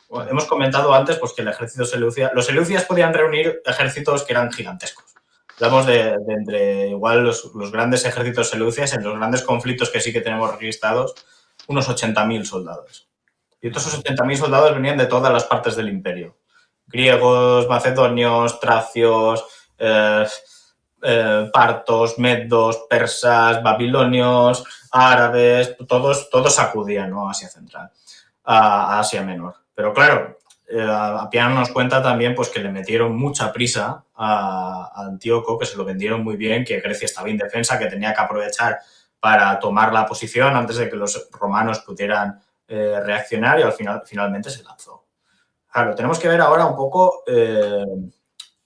Bueno, hemos comentado antes pues, que el ejército seleucia, los seleucias podían reunir ejércitos que eran gigantescos. Hablamos de entre igual los grandes ejércitos seleucias, en los grandes conflictos que sí que tenemos registrados, unos 80.000 soldados. Y estos 80.000 soldados venían de todas las partes del imperio. Griegos, macedonios, tracios, partos, medos, persas, babilonios, árabes, todos acudían, ¿no? a Asia Central, a Asia Menor. Pero claro, Apiano nos cuenta también pues, que le metieron mucha prisa a Antíoco, que se lo vendieron muy bien, que Grecia estaba indefensa, que tenía que aprovechar para tomar la posición antes de que los romanos pudieran reaccionar, y finalmente se lanzó. Claro, tenemos que ver ahora un poco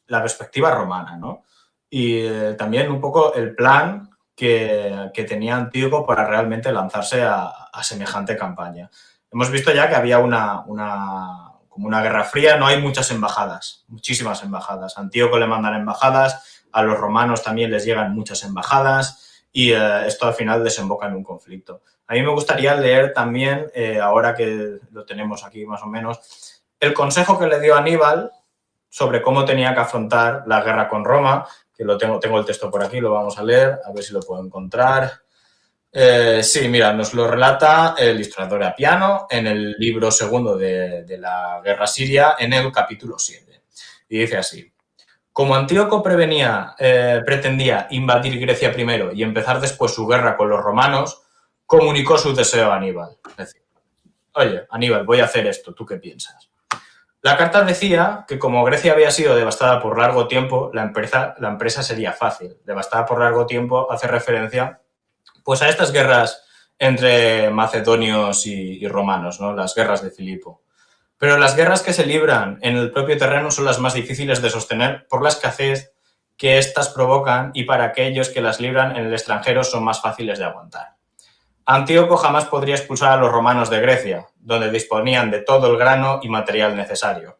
la perspectiva romana, ¿no? Y también un poco el plan que tenía Antíoco para realmente lanzarse a semejante campaña. Hemos visto ya que había como una guerra fría, no hay muchas embajadas, muchísimas embajadas. A Antíoco le mandan embajadas, a los romanos también les llegan muchas embajadas y esto al final desemboca en un conflicto. A mí me gustaría leer también, ahora que lo tenemos aquí más o menos, el consejo que le dio Aníbal sobre cómo tenía que afrontar la guerra con Roma, que tengo el texto por aquí, lo vamos a leer, a ver si lo puedo encontrar. Sí, mira, nos lo relata el historiador Apiano en el libro segundo de la guerra siria, en el capítulo 7. Y dice así: como Antíoco pretendía invadir Grecia primero y empezar después su guerra con los romanos, comunicó su deseo a Aníbal. Es decir, oye, Aníbal, voy a hacer esto, ¿tú qué piensas? La carta decía que como Grecia había sido devastada por largo tiempo, la empresa sería fácil. Devastada por largo tiempo hace referencia pues a estas guerras entre macedonios y romanos, ¿no? Las guerras de Filipo. Pero las guerras que se libran en el propio terreno son las más difíciles de sostener por la escasez que éstas provocan, y para aquellos que las libran en el extranjero son más fáciles de aguantar. Antíoco jamás podría expulsar a los romanos de Grecia, donde disponían de todo el grano y material necesario.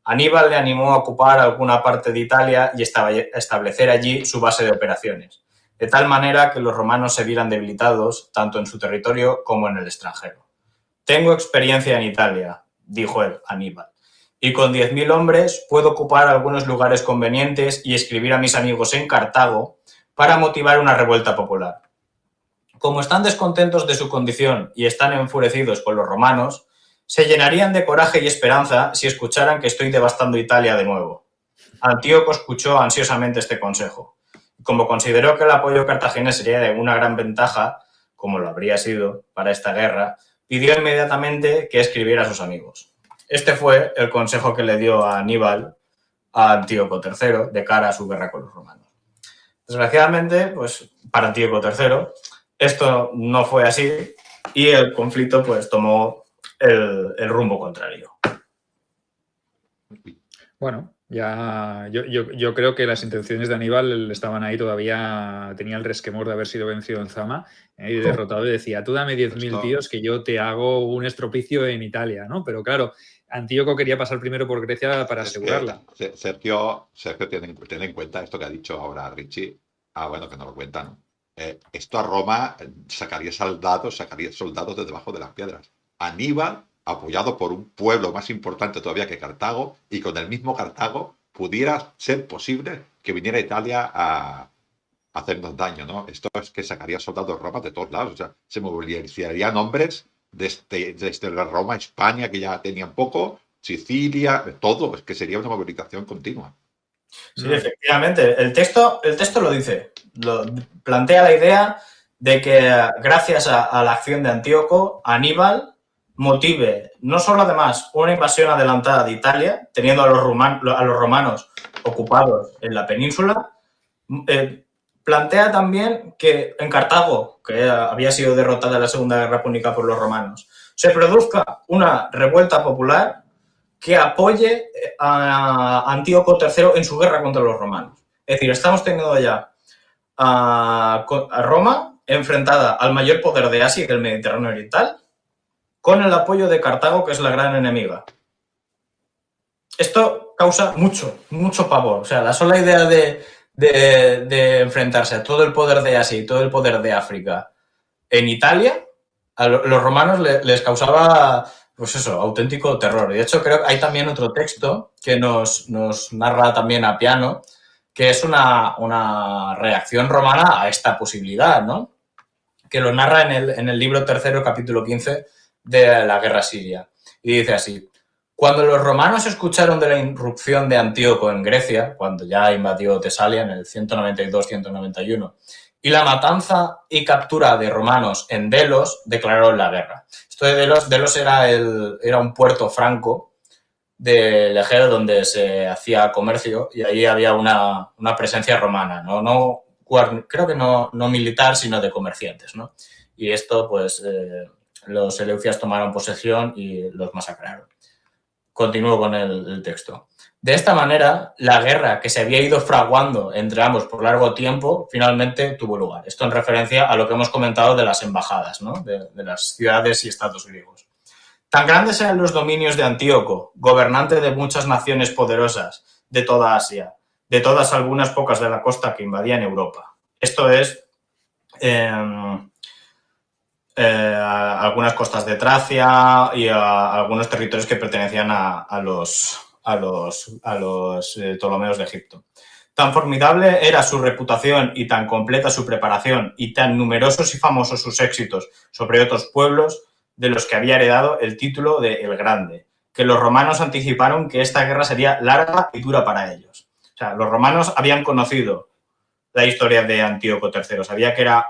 Aníbal le animó a ocupar alguna parte de Italia y establecer allí su base de operaciones, de tal manera que los romanos se vieran debilitados tanto en su territorio como en el extranjero. Tengo experiencia en Italia, dijo él, Aníbal, y con 10.000 hombres puedo ocupar algunos lugares convenientes y escribir a mis amigos en Cartago para motivar una revuelta popular. Como están descontentos de su condición y están enfurecidos con los romanos, se llenarían de coraje y esperanza si escucharan que estoy devastando Italia de nuevo. Antíoco escuchó ansiosamente este consejo. Como consideró que el apoyo cartaginés sería de una gran ventaja, como lo habría sido para esta guerra, pidió inmediatamente que escribiera a sus amigos. Este fue el consejo que le dio a Aníbal a Antíoco III de cara a su guerra con los romanos. Desgraciadamente, pues para Antíoco III, esto no fue así y el conflicto pues tomó el rumbo contrario. Bueno, ya yo creo que las intenciones de Aníbal estaban ahí todavía, tenía el resquemor de haber sido vencido en Zama y derrotado, y decía, tú dame 10.000 tíos que yo te hago un estropicio en Italia, ¿no? Pero claro, Antíoco quería pasar primero por Grecia para asegurarla. Sergio, ten en cuenta esto que ha dicho ahora Richie. Bueno, que no lo cuenta, ¿no? Esto a Roma sacaría soldados de debajo de las piedras. Aníbal, apoyado por un pueblo más importante todavía que Cartago, y con el mismo Cartago pudiera ser posible que viniera Italia a hacernos daño, ¿no? Esto es que sacaría soldados de Roma de todos lados, o sea, se movilizarían hombres desde la Roma, España, que ya tenían poco, Sicilia, todo, es que sería una movilización continua. Sí, efectivamente. El texto lo dice, plantea la idea de que gracias a la acción de Antíoco, Aníbal motive no solo además una invasión adelantada de Italia, teniendo a los romanos ocupados en la península, plantea también que en Cartago, que había sido derrotada en la Segunda Guerra Púnica por los romanos, se produzca una revuelta popular que apoye a Antíoco III en su guerra contra los romanos. Es decir, estamos teniendo ya a Roma enfrentada al mayor poder de Asia y del Mediterráneo Oriental, con el apoyo de Cartago, que es la gran enemiga. Esto causa mucho pavor. O sea, la sola idea de enfrentarse a todo el poder de Asia y todo el poder de África en Italia, a los romanos les causaba, pues eso, auténtico terror. Y de hecho, creo que hay también otro texto que nos narra también Apiano, que es una reacción romana a esta posibilidad, ¿no? Que lo narra en el libro 3, capítulo 15 de la guerra siria. Y dice así: cuando los romanos escucharon de la irrupción de Antíoco en Grecia, cuando ya invadió Tesalia en el 192-191, y la matanza y captura de romanos en Delos, declararon la guerra. Esto de Delos era un puerto franco del Egeo donde se hacía comercio y ahí había una presencia romana, creo que no militar, sino de comerciantes, ¿no? Y esto, pues, los eleucias tomaron posesión y los masacraron. Continúo con el texto. De esta manera, la guerra que se había ido fraguando entre ambos por largo tiempo, finalmente tuvo lugar. Esto en referencia a lo que hemos comentado de las embajadas, ¿no? de las ciudades y estados griegos. Tan grandes eran los dominios de Antíoco, gobernante de muchas naciones poderosas de toda Asia, de todas algunas pocas de la costa que invadían Europa. Esto es algunas costas de Tracia y algunos territorios que pertenecían a los Ptolomeos de Egipto. Tan formidable era su reputación y tan completa su preparación y tan numerosos y famosos sus éxitos sobre otros pueblos de los que había heredado el título de El Grande, que los romanos anticiparon que esta guerra sería larga y dura para ellos. O sea, los romanos habían conocido la historia de Antíoco III, sabía que era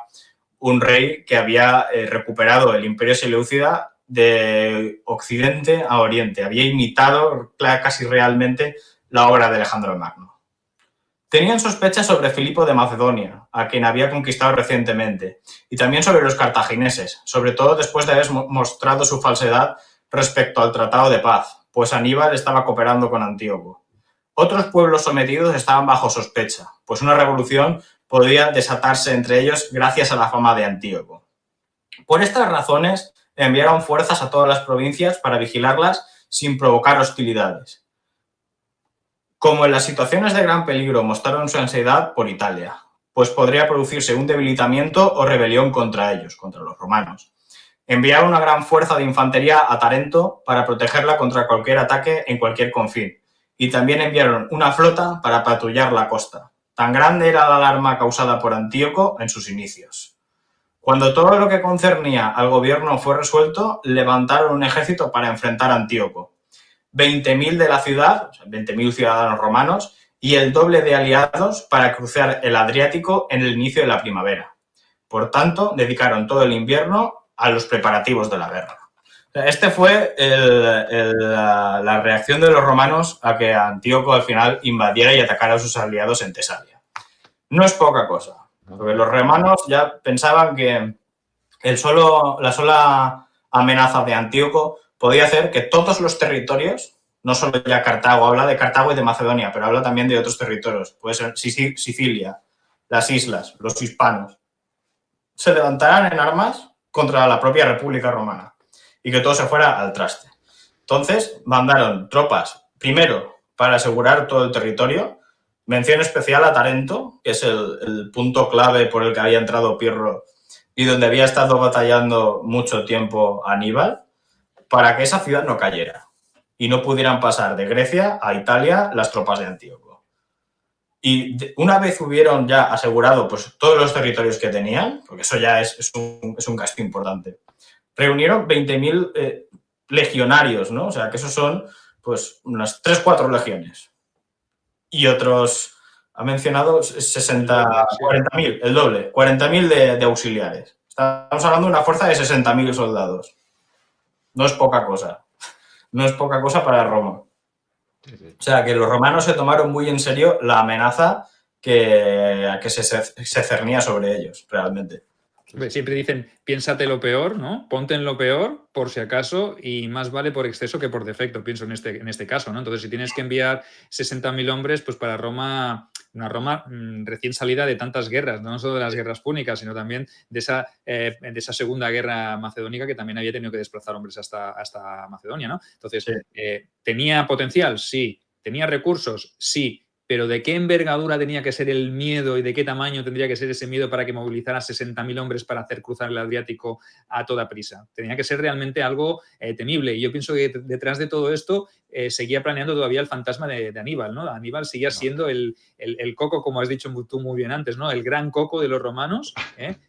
un rey que había recuperado el imperio seleucida de Occidente a Oriente, había imitado casi realmente la obra de Alejandro el Magno. Tenían sospechas sobre Filipo de Macedonia, a quien había conquistado recientemente, y también sobre los cartagineses, sobre todo después de haber mostrado su falsedad respecto al Tratado de Paz, pues Aníbal estaba cooperando con Antíoco. Otros pueblos sometidos estaban bajo sospecha, pues una revolución podía desatarse entre ellos gracias a la fama de Antíoco. Por estas razones, enviaron fuerzas a todas las provincias para vigilarlas sin provocar hostilidades. Como en las situaciones de gran peligro mostraron su ansiedad por Italia, pues podría producirse un debilitamiento o rebelión contra ellos, contra los romanos. Enviaron una gran fuerza de infantería a Tarento para protegerla contra cualquier ataque en cualquier confín, y también enviaron una flota para patrullar la costa. Tan grande era la alarma causada por Antíoco en sus inicios. Cuando todo lo que concernía al gobierno fue resuelto, levantaron un ejército para enfrentar a Antíoco. 20.000 de la ciudad, o sea, 20.000 ciudadanos romanos, y el doble de aliados para cruzar el Adriático en el inicio de la primavera. Por tanto, dedicaron todo el invierno a los preparativos de la guerra. Este fue la reacción de los romanos a que Antíoco al final invadiera y atacara a sus aliados en Tesalia. No es poca cosa, porque los romanos ya pensaban que la sola amenaza de Antíoco podía hacer que todos los territorios, no solo ya Cartago, habla de Cartago y de Macedonia, pero habla también de otros territorios, puede ser Sicilia, las islas, los hispanos, se levantaran en armas contra la propia República Romana y que todo se fuera al traste. Entonces mandaron tropas, primero, para asegurar todo el territorio, mención especial a Tarento, que es el punto clave por el que había entrado Pirro y donde había estado batallando mucho tiempo Aníbal, para que esa ciudad no cayera y no pudieran pasar de Grecia a Italia las tropas de Antíoco. Y una vez hubieron ya asegurado pues, todos los territorios que tenían, porque eso ya es un gasto importante, reunieron 20.000 legionarios, ¿no? O sea, que esos son pues unas 3-4 legiones. Y otros, ha mencionado 40.000, el doble, 40.000 de auxiliares. Estamos hablando de una fuerza de 60.000 soldados. no es poca cosa. No es poca cosa para Roma. Sí, sí. O sea, que los romanos se tomaron muy en serio la amenaza que se cernía sobre ellos, realmente. Siempre dicen, piénsate lo peor, ¿no? Ponte en lo peor, por si acaso, y más vale por exceso que por defecto, pienso en este caso, ¿no? Entonces, si tienes que enviar 60.000 hombres, pues para Roma, una Roma recién salida de tantas guerras, no solo de las guerras púnicas, sino también de esa segunda guerra macedónica que también había tenido que desplazar hombres hasta Macedonia, ¿no? Entonces, Sí. ¿tenía potencial? Sí. ¿Tenía recursos? Sí. Pero ¿de qué envergadura tenía que ser el miedo y de qué tamaño tendría que ser ese miedo para que movilizara 60.000 hombres para hacer cruzar el Adriático a toda prisa? Tenía que ser realmente algo temible. Y yo pienso que detrás de todo esto seguía planeando todavía el fantasma de Aníbal, ¿no? Aníbal seguía siendo el coco, como has dicho tú muy bien antes, ¿no? El gran coco de los romanos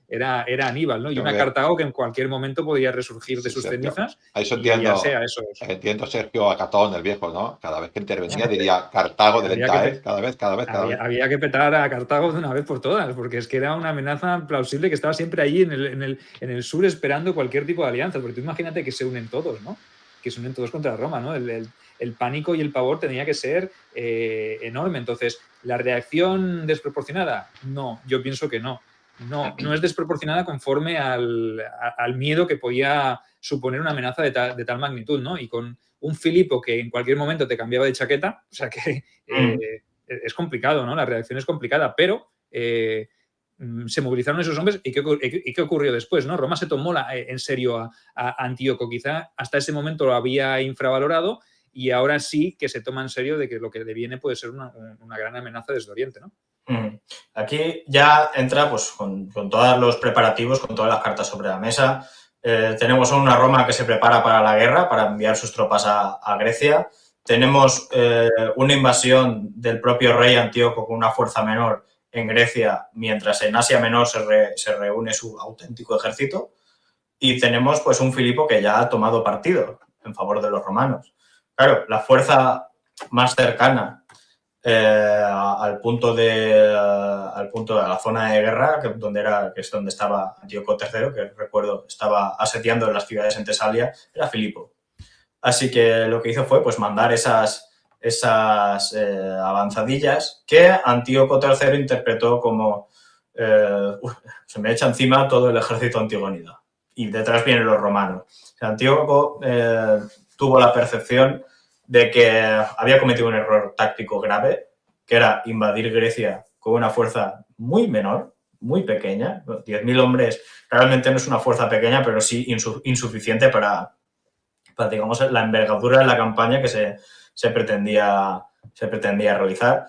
era Aníbal, ¿no? Y una Cartago que en cualquier momento podía resurgir de sus cenizas y hallarse a esos. Entiendo, Sergio, a Catón, el viejo, ¿no? Cada vez que intervenía diría Cartago de lenta, ¿eh? Cada vez. Había que petar a Cartago de una vez por todas, porque es que era una amenaza plausible que estaba siempre allí en el sur esperando cualquier tipo de alianza. Porque tú imagínate que se unen todos, ¿no? Que se unen todos contra Roma, ¿no? El pánico y el pavor tenía que ser enorme. Entonces, ¿la reacción desproporcionada? No, yo pienso que no. No es desproporcionada conforme al miedo que podía suponer una amenaza de tal magnitud, ¿no? Y con un Filipo que en cualquier momento te cambiaba de chaqueta, o sea que es complicado, ¿no? La reacción es complicada, pero se movilizaron esos hombres y ¿qué ocurrió después, ¿no? Roma se tomó en serio a Antíoco, quizá hasta ese momento lo había infravalorado y ahora sí que se toma en serio de que lo que le viene puede ser una gran amenaza desde Oriente, ¿no? Aquí ya entra pues con todos los preparativos, con todas las cartas sobre la mesa. Tenemos a una Roma que se prepara para la guerra, para enviar sus tropas a Grecia. Tenemos una invasión del propio rey Antíoco con una fuerza menor en Grecia, mientras en Asia Menor se reúne su auténtico ejército. Y tenemos pues un Filipo que ya ha tomado partido en favor de los romanos. Claro, la fuerza más cercana al punto de la zona de guerra, que es donde estaba Antíoco III, que recuerdo estaba asediando las ciudades en Tesalia, era Filipo. Así que lo que hizo fue pues mandar esas avanzadillas que Antíoco III interpretó como se me echa encima todo el ejército antigonida y detrás vienen los romanos. O sea, Antíoco tuvo la percepción de que había cometido un error táctico grave, que era invadir Grecia con una fuerza muy menor, muy pequeña. 10.000 hombres realmente no es una fuerza pequeña, pero sí insuficiente para digamos, la envergadura de la campaña que se pretendía realizar.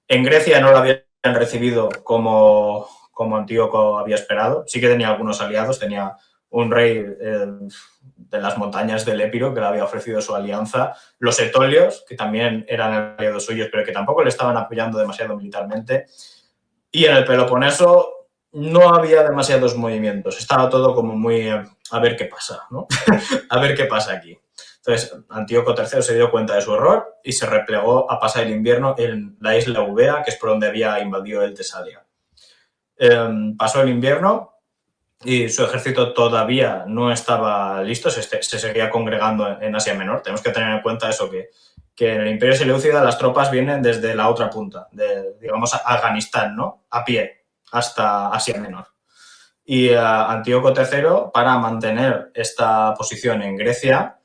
En Grecia no lo habían recibido como Antíoco había esperado. Sí que tenía algunos aliados, tenía un rey de las montañas del Épiro que le había ofrecido su alianza, los etolios, que también eran aliados suyos, pero que tampoco le estaban apoyando demasiado militarmente. Y en el Peloponeso no había demasiados movimientos, estaba todo como muy a ver qué pasa, ¿no? A ver qué pasa aquí. Entonces, Antíoco III se dio cuenta de su error y se replegó a pasar el invierno en la isla Eubea, que es por donde había invadido el Tesalia. Pasó el invierno y su ejército todavía no estaba listo, se seguía congregando en Asia Menor. Tenemos que tener en cuenta eso, que en el Imperio Seleucida las tropas vienen desde la otra punta, digamos, Afganistán, ¿no? A pie, hasta Asia Menor. Y Antíoco III, para mantener esta posición en Grecia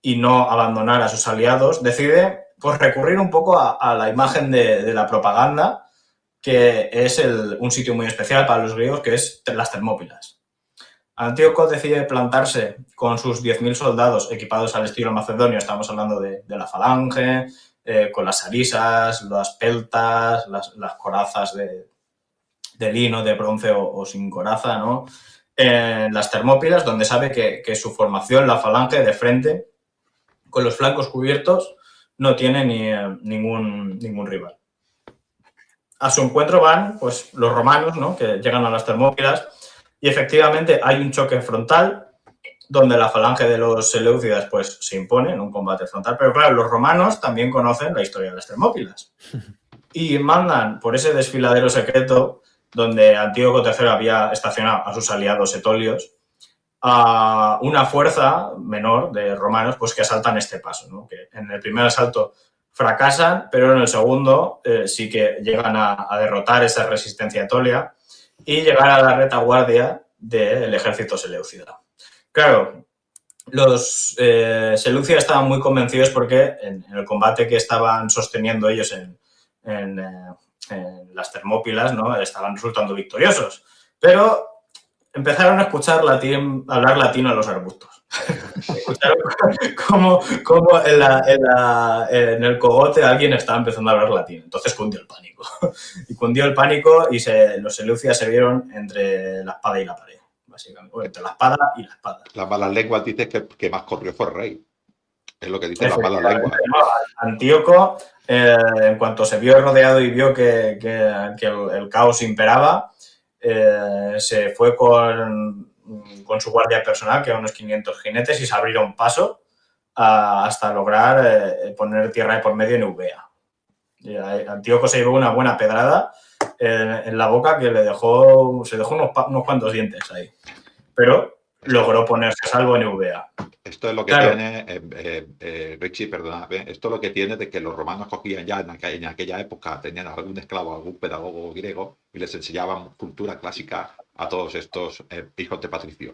y no abandonar a sus aliados, decide pues, recurrir un poco a la imagen de la propaganda, que es un sitio muy especial para los griegos, que es las Termópilas. Antíoco decide plantarse con sus 10.000 soldados equipados al estilo macedonio, estamos hablando de la falange, con las sarisas, las peltas, las corazas de lino, de bronce o sin coraza, ¿no? Las Termópilas, donde sabe que su formación, la falange de frente, con los flancos cubiertos, no tiene ningún rival. A su encuentro van pues, los romanos, ¿no? Que llegan a las Termópilas y efectivamente hay un choque frontal donde la falange de los seleucidas pues, se impone en un combate frontal. Pero claro, los romanos también conocen la historia de las Termópilas y mandan por ese desfiladero secreto donde Antíoco III había estacionado a sus aliados etolios, a una fuerza menor de romanos pues que asaltan este paso, ¿no? Que en el primer asalto fracasan, pero en el segundo sí que llegan a derrotar esa resistencia etolia y llegar a la retaguardia del ejército seleucida. Claro, los seleucidas estaban muy convencidos porque en el combate que estaban sosteniendo ellos en las Termópilas, ¿no? Estaban resultando victoriosos, pero empezaron a escuchar hablar latino a los arbustos. Escucharon como en el cogote alguien estaba empezando a hablar latín. Entonces cundió el pánico. Y cundió el pánico y los seleucidas se vieron entre la espada y la pared, básicamente. O entre la espada y la espada. Las malas lenguas dicen que más corrió fue el rey. Es lo que dicen las malas lenguas. Antíoco, en cuanto se vio rodeado y vio que el caos imperaba, se fue con su guardia personal, que eran unos 500 jinetes, y se abrieron paso hasta lograr poner tierra de por medio en Eubea. Antíoco se llevó una buena pedrada en la boca que se dejó unos cuantos dientes ahí. Pero logró ponerse a salvo en Eubea. Esto es lo que tiene, Richie, perdona, esto es lo que tiene de que los romanos cogían ya en aquella época, tenían algún esclavo, algún pedagogo griego y les enseñaban cultura clásica a todos estos hijos de Patricio.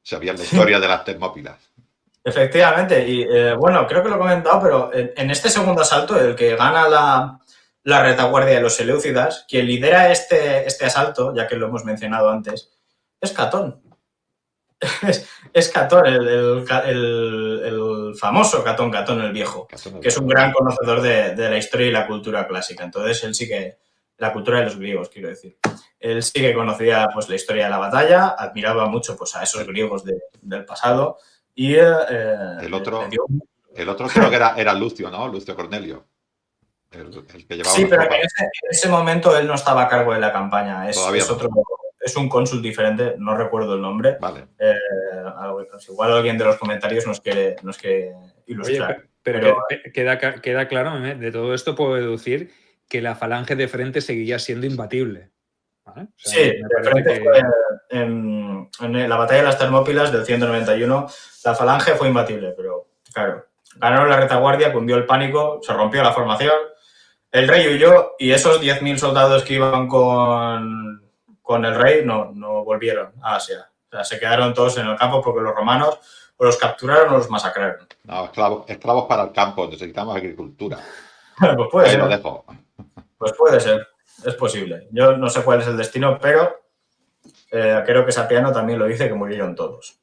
Sabían la historia de las Termópilas. Efectivamente, y bueno, creo que lo he comentado, pero en este segundo asalto, el que gana la retaguardia de los seleucidas, quien lidera este asalto, ya que lo hemos mencionado antes, es Catón. Es Catón, el famoso Catón el Viejo, que es un gran conocedor de la historia y la cultura clásica. Entonces, él sí que, la cultura de los griegos, quiero decir. Él sí que conocía pues, la historia de la batalla, admiraba mucho pues, a esos griegos del pasado y... el otro creo que era Lucio, ¿no? Lucio Cornelio. El que llevaba sí, pero en ese momento él no estaba a cargo de la campaña. Es un cónsul diferente, no recuerdo el nombre. Vale. Igual alguien de los comentarios nos quiere ilustrar. Oye, pero queda claro, de todo esto puedo deducir que la falange de frente seguía siendo imbatible. ¿Vale? O sea, sí, de frente fue en la batalla de las Termópilas del 191, la falange fue imbatible, pero claro, ganaron la retaguardia, cundió el pánico, se rompió la formación, el rey huyó y esos 10.000 soldados que iban con el rey no volvieron a Asia. O sea, se quedaron todos en el campo porque los romanos o los capturaron o los masacraron. No, esclavos para el campo, necesitamos agricultura. Pues puede ser. Lo dejo. Pues puede ser, es posible. Yo no sé cuál es el destino, pero creo que Sapiano también lo dice, que murieron todos.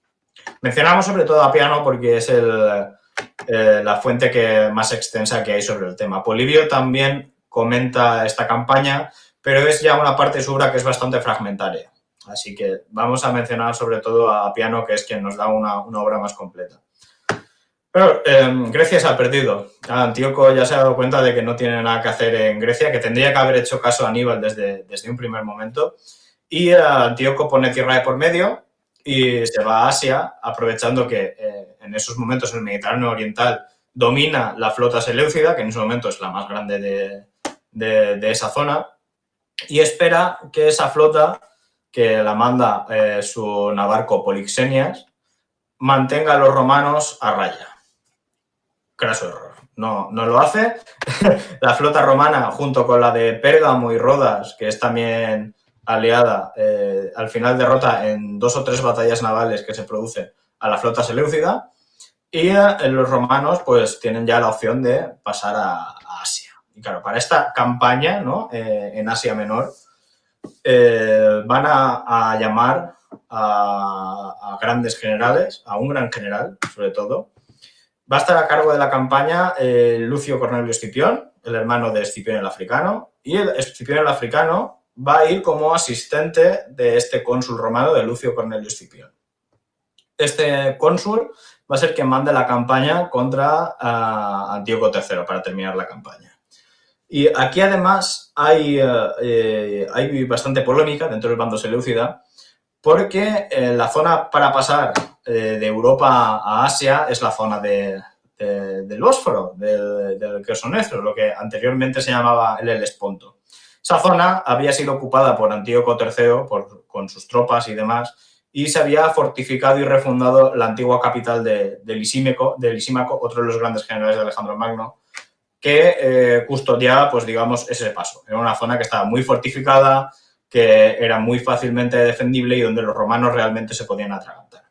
Mencionamos sobre todo a Apiano porque es la fuente más extensa que hay sobre el tema. Polibio también comenta esta campaña, pero es ya una parte de su obra que es bastante fragmentaria. Así que vamos a mencionar sobre todo a Apiano, que es quien nos da una obra más completa. Pero Grecia se ha perdido. Antíoco ya se ha dado cuenta de que no tiene nada que hacer en Grecia, que tendría que haber hecho caso a Aníbal desde un primer momento. Y Antíoco pone tierra de por medio y se va a Asia, aprovechando que en esos momentos el Mediterráneo Oriental domina la flota seleucida, que en ese momento es la más grande de esa zona, y espera que esa flota, que la manda su navarco Polixenias, mantenga a los romanos a raya. Craso error. No lo hace. La flota romana, junto con la de Pérgamo y Rodas, que es también aliada, al final derrota en 2 o 3 batallas navales que se producen a la flota seleucida, y los romanos pues tienen ya la opción de pasar a Asia. Y claro, para esta campaña, ¿no? En Asia Menor, van a llamar a grandes generales, a un gran general, sobre todo. Va a estar a cargo de la campaña Lucio Cornelio Escipión, el hermano de Escipión el Africano, y el Escipión el Africano va a ir como asistente de este cónsul romano de Lucio Cornelio Escipión. Este cónsul va a ser quien mande la campaña contra Antíoco III para terminar la campaña. Y aquí además hay bastante polémica dentro del bando seleucida, porque la zona para pasar de Europa a Asia es la zona del Bósforo, del Quersoneso, lo que anteriormente se llamaba el Helesponto. Esa zona había sido ocupada por Antíoco III con sus tropas y demás, y se había fortificado y refundado la antigua capital de Lisímaco, otro de los grandes generales de Alejandro Magno, que custodiaba, pues digamos, ese paso. Era una zona que estaba muy fortificada, que era muy fácilmente defendible y donde los romanos realmente se podían atragantar.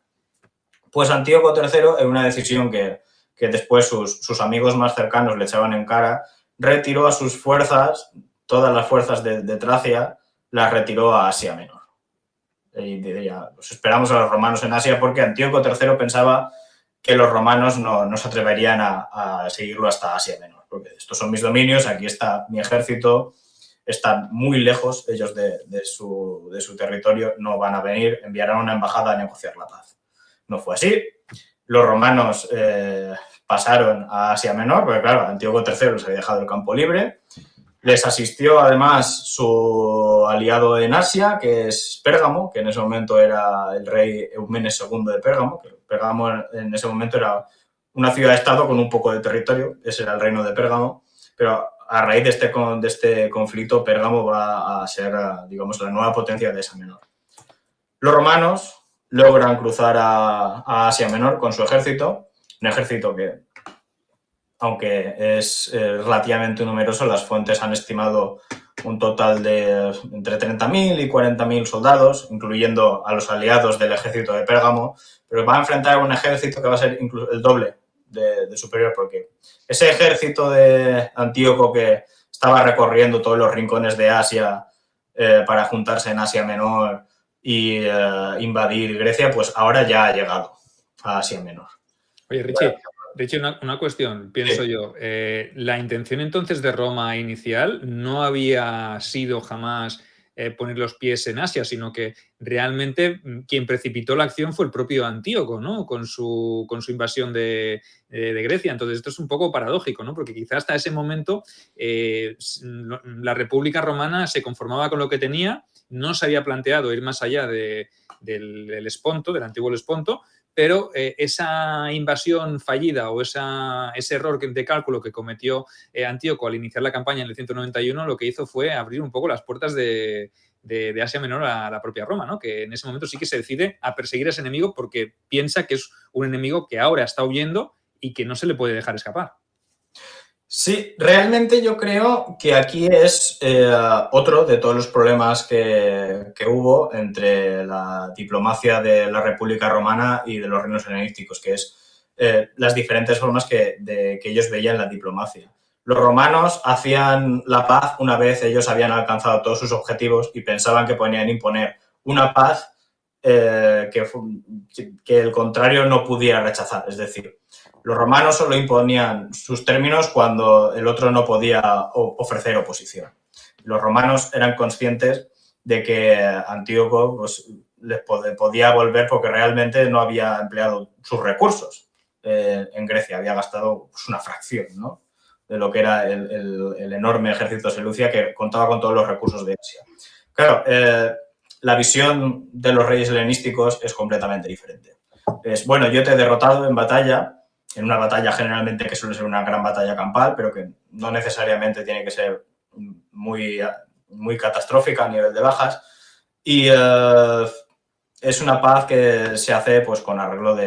Pues Antíoco III, en una decisión que después sus amigos más cercanos le echaban en cara, retiró a sus fuerzas, todas las fuerzas de Tracia, las retiró a Asia Menor. Y diría, pues esperamos a los romanos en Asia porque Antíoco III pensaba que los romanos no se atreverían a seguirlo hasta Asia Menor, porque estos son mis dominios, aquí está mi ejército, están muy lejos ellos de su territorio, no van a venir, enviarán una embajada a negociar la paz. No fue así. Los romanos pasaron a Asia Menor, porque claro, Antíoco III les había dejado el campo libre. Les asistió además su aliado en Asia, que es Pérgamo, que en ese momento era el rey Eumenes II de Pérgamo, que Pérgamo en ese momento era una ciudad-estado con un poco de territorio, ese era el reino de Pérgamo, pero a raíz de este conflicto Pérgamo va a ser, digamos, la nueva potencia de Asia Menor. Los romanos logran cruzar a Asia Menor con su ejército, un ejército que, aunque es relativamente numeroso, las fuentes han estimado un total de entre 30.000 y 40.000 soldados, incluyendo a los aliados del ejército de Pérgamo, pero va a enfrentar a un ejército que va a ser incluso el doble de superior, porque ese ejército de Antíoco que estaba recorriendo todos los rincones de Asia para juntarse en Asia Menor y invadir Grecia, pues ahora ya ha llegado a Asia Menor. Oye, Richie, una cuestión, pienso yo. La intención entonces de Roma inicial no había sido jamás poner los pies en Asia, sino que realmente quien precipitó la acción fue el propio Antíoco, ¿no? Con su invasión de Grecia. Entonces esto es un poco paradójico, ¿no? Porque quizás hasta ese momento la República Romana se conformaba con lo que tenía, no se había planteado ir más allá del Esponto, del antiguo Esponto, pero esa invasión fallida o ese error de cálculo que cometió Antíoco al iniciar la campaña en el 191 lo que hizo fue abrir un poco las puertas de Asia Menor a la propia Roma, ¿no? Que en ese momento sí que se decide a perseguir a ese enemigo porque piensa que es un enemigo que ahora está huyendo y que no se le puede dejar escapar. Sí, realmente yo creo que aquí es otro de todos los problemas que hubo entre la diplomacia de la República Romana y de los reinos helenísticos, que es las diferentes formas que ellos veían la diplomacia. Los romanos hacían la paz una vez ellos habían alcanzado todos sus objetivos y pensaban que podían imponer una paz que el contrario no pudiera rechazar, es decir, los romanos solo imponían sus términos cuando el otro no podía ofrecer oposición. Los romanos eran conscientes de que Antíoco pues, les podía volver porque realmente no había empleado sus recursos en Grecia, había gastado pues, una fracción, ¿no? De lo que era el enorme ejército Seleucia que contaba con todos los recursos de Asia. Claro, la visión de los reyes helenísticos es completamente diferente. Es, bueno, yo te he derrotado en batalla, en una batalla generalmente que suele ser una gran batalla campal, pero que no necesariamente tiene que ser muy, muy catastrófica a nivel de bajas. Y es una paz que se hace pues con arreglo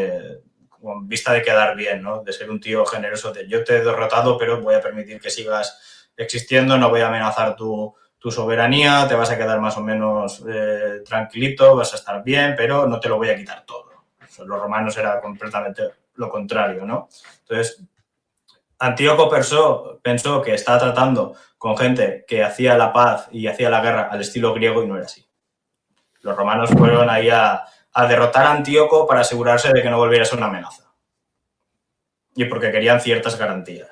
con vista de quedar bien, ¿no? De ser un tío generoso de yo te he derrotado, pero voy a permitir que sigas existiendo, no voy a amenazar tu soberanía, te vas a quedar más o menos tranquilito, vas a estar bien, pero no te lo voy a quitar todo. Los romanos era completamente lo contrario, ¿no? Entonces, Antíoco pensó que estaba tratando con gente que hacía la paz y hacía la guerra al estilo griego y no era así. Los romanos fueron ahí a derrotar a Antíoco para asegurarse de que no volviera a ser una amenaza. Y porque querían ciertas garantías.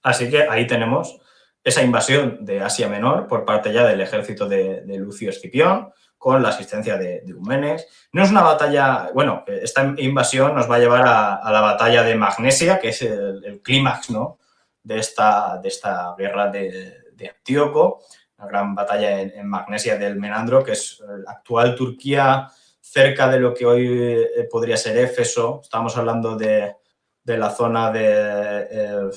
Así que ahí tenemos esa invasión de Asia Menor por parte ya del ejército de Lucio Escipión, con la asistencia de Eumenes. No es una batalla, bueno, esta invasión nos va a llevar a la batalla de Magnesia, que es el clímax, ¿no? de esta guerra de Antíoco, una gran batalla en Magnesia del Menandro, que es la actual Turquía, cerca de lo que hoy podría ser Éfeso. Estamos hablando de la zona el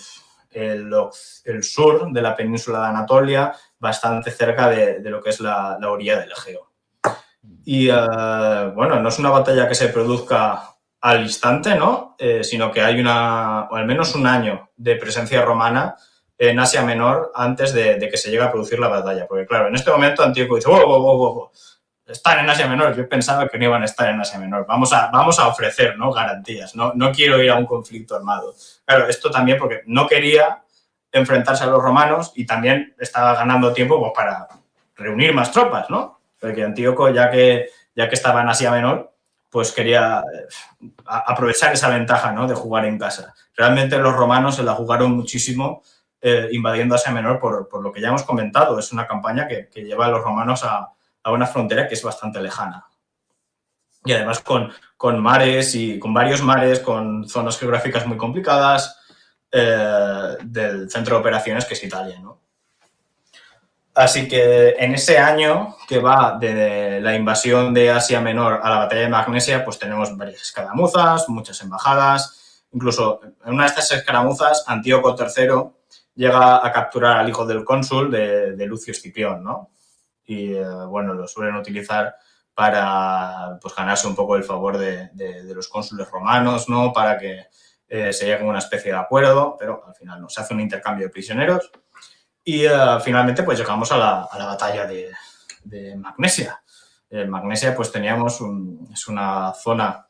sur de la península de Anatolia, bastante cerca de lo que es la orilla del Egeo. Y, bueno, no es una batalla que se produzca al instante, ¿no? Sino que hay o al menos un año de presencia romana en Asia Menor antes de que se llegue a producir la batalla. Porque, claro, en este momento Antíoco dice, wow, están en Asia Menor. Yo pensaba que no iban a estar en Asia Menor. Vamos a ofrecer, ¿no?, garantías. No quiero ir a un conflicto armado. Claro, esto también porque no quería enfrentarse a los romanos y también estaba ganando tiempo pues, para reunir más tropas, ¿no? Porque Antíoco, ya que estaba en Asia Menor, pues quería aprovechar esa ventaja, ¿no?, de jugar en casa. Realmente los romanos se la jugaron muchísimo invadiendo Asia Menor por lo que ya hemos comentado. Es una campaña que lleva a los romanos a una frontera que es bastante lejana. Y además con mares y con varios mares, con zonas geográficas muy complicadas del centro de operaciones que es Italia, ¿no? Así que en ese año que va de la invasión de Asia Menor a la batalla de Magnesia, pues tenemos varias escaramuzas, muchas embajadas. Incluso en una de estas escaramuzas, Antíoco III llega a capturar al hijo del cónsul de Lucio Escipión, ¿no? Y, bueno, lo suelen utilizar para pues, ganarse un poco el favor de los cónsules romanos, ¿no? Para que se llegue a una especie de acuerdo, pero al final no, se hace un intercambio de prisioneros. Y finalmente pues llegamos a la batalla de Magnesia. En Magnesia pues teníamos es una zona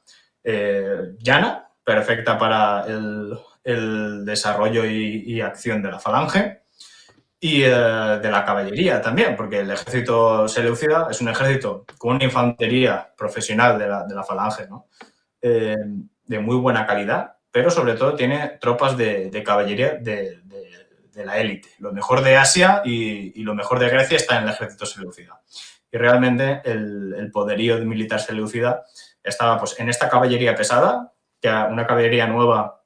llana, perfecta para el desarrollo y acción de la falange y de la caballería también, porque el ejército seleucida es un ejército con una infantería profesional de la falange, ¿no? De muy buena calidad, pero sobre todo tiene tropas de caballería de la élite. Lo mejor de Asia y lo mejor de Grecia está en el ejército seleucida. Y realmente el poderío militar seleucida estaba pues, en esta caballería pesada, que era una caballería nueva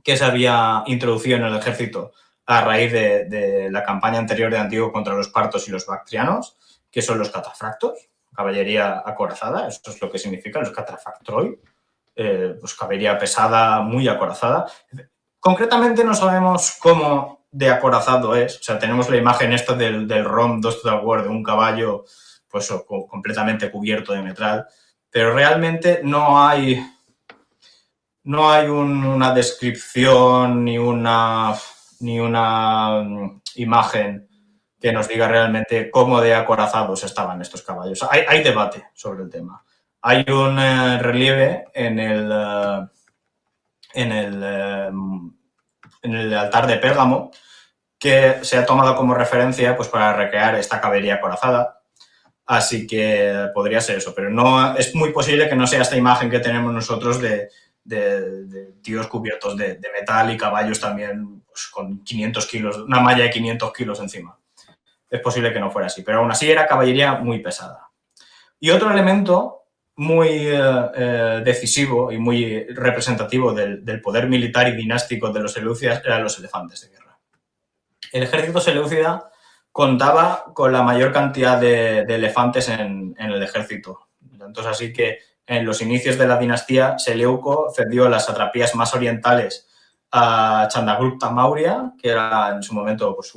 que se había introducido en el ejército a raíz de la campaña anterior de Antíoco contra los partos y los bactrianos, que son los catafractos, caballería acorazada, eso es lo que significa los catafractroi, pues caballería pesada, muy acorazada. Concretamente no sabemos cómo de acorazado es, o sea, tenemos la imagen esta del Rome 2 Total War de un caballo pues completamente cubierto de metal, pero realmente no hay una descripción ni una imagen que nos diga realmente cómo de acorazados estaban estos caballos. Hay debate sobre el tema. Hay un relieve en el altar de Pérgamo que se ha tomado como referencia pues, para recrear esta caballería acorazada. Así que podría ser eso, pero no es muy posible que no sea esta imagen que tenemos nosotros de tíos cubiertos de metal y caballos también pues, con 500 kilos, una malla de 500 kilos encima. Es posible que no fuera así, pero aún así era caballería muy pesada. Y otro elemento muy decisivo y muy representativo del poder militar y dinástico de los seleucidas eran los elefantes de guerra. El ejército seleucida contaba con la mayor cantidad de elefantes en el ejército. Entonces, así que en los inicios de la dinastía, Seleuco cedió las satrapías más orientales a Chandragupta Maurya, que era en su momento pues,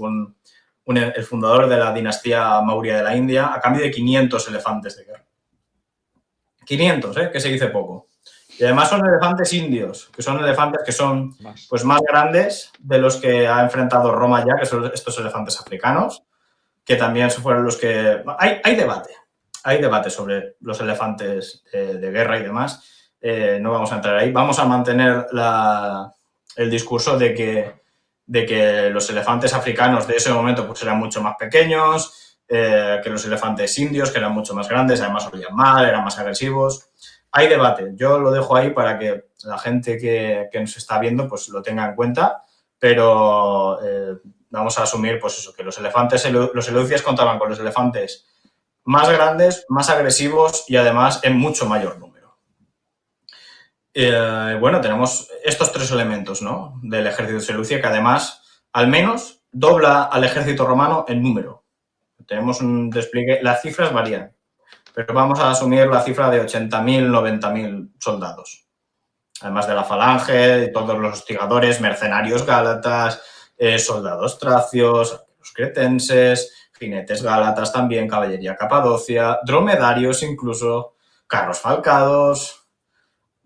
el fundador de la dinastía Maurya de la India, a cambio de 500 elefantes de guerra. 500, que se dice poco. Y además son elefantes indios, que son elefantes que son pues, más grandes de los que ha enfrentado Roma ya, que son estos elefantes africanos, que también fueron los que... Hay debate sobre los elefantes de guerra y demás. No vamos a entrar ahí. Vamos a mantener el discurso de que los elefantes africanos de ese momento pues, eran mucho más pequeños, que los elefantes indios, que eran mucho más grandes, además olían mal, eran más agresivos. Hay debate. Yo lo dejo ahí para que la gente que nos está viendo pues, lo tenga en cuenta, pero vamos a asumir pues, eso, que los seleucidas contaban con los elefantes más grandes, más agresivos y además en mucho mayor número. Bueno, tenemos estos tres elementos, ¿no?, del ejército seleucida que además al menos dobla al ejército romano en número. Tenemos un despliegue, las cifras varían, pero vamos a asumir la cifra de 80.000, 90.000 soldados. Además de la falange, de todos los hostigadores, mercenarios gálatas, soldados tracios, los cretenses, jinetes gálatas también, caballería capadocia, dromedarios incluso, carros falcados,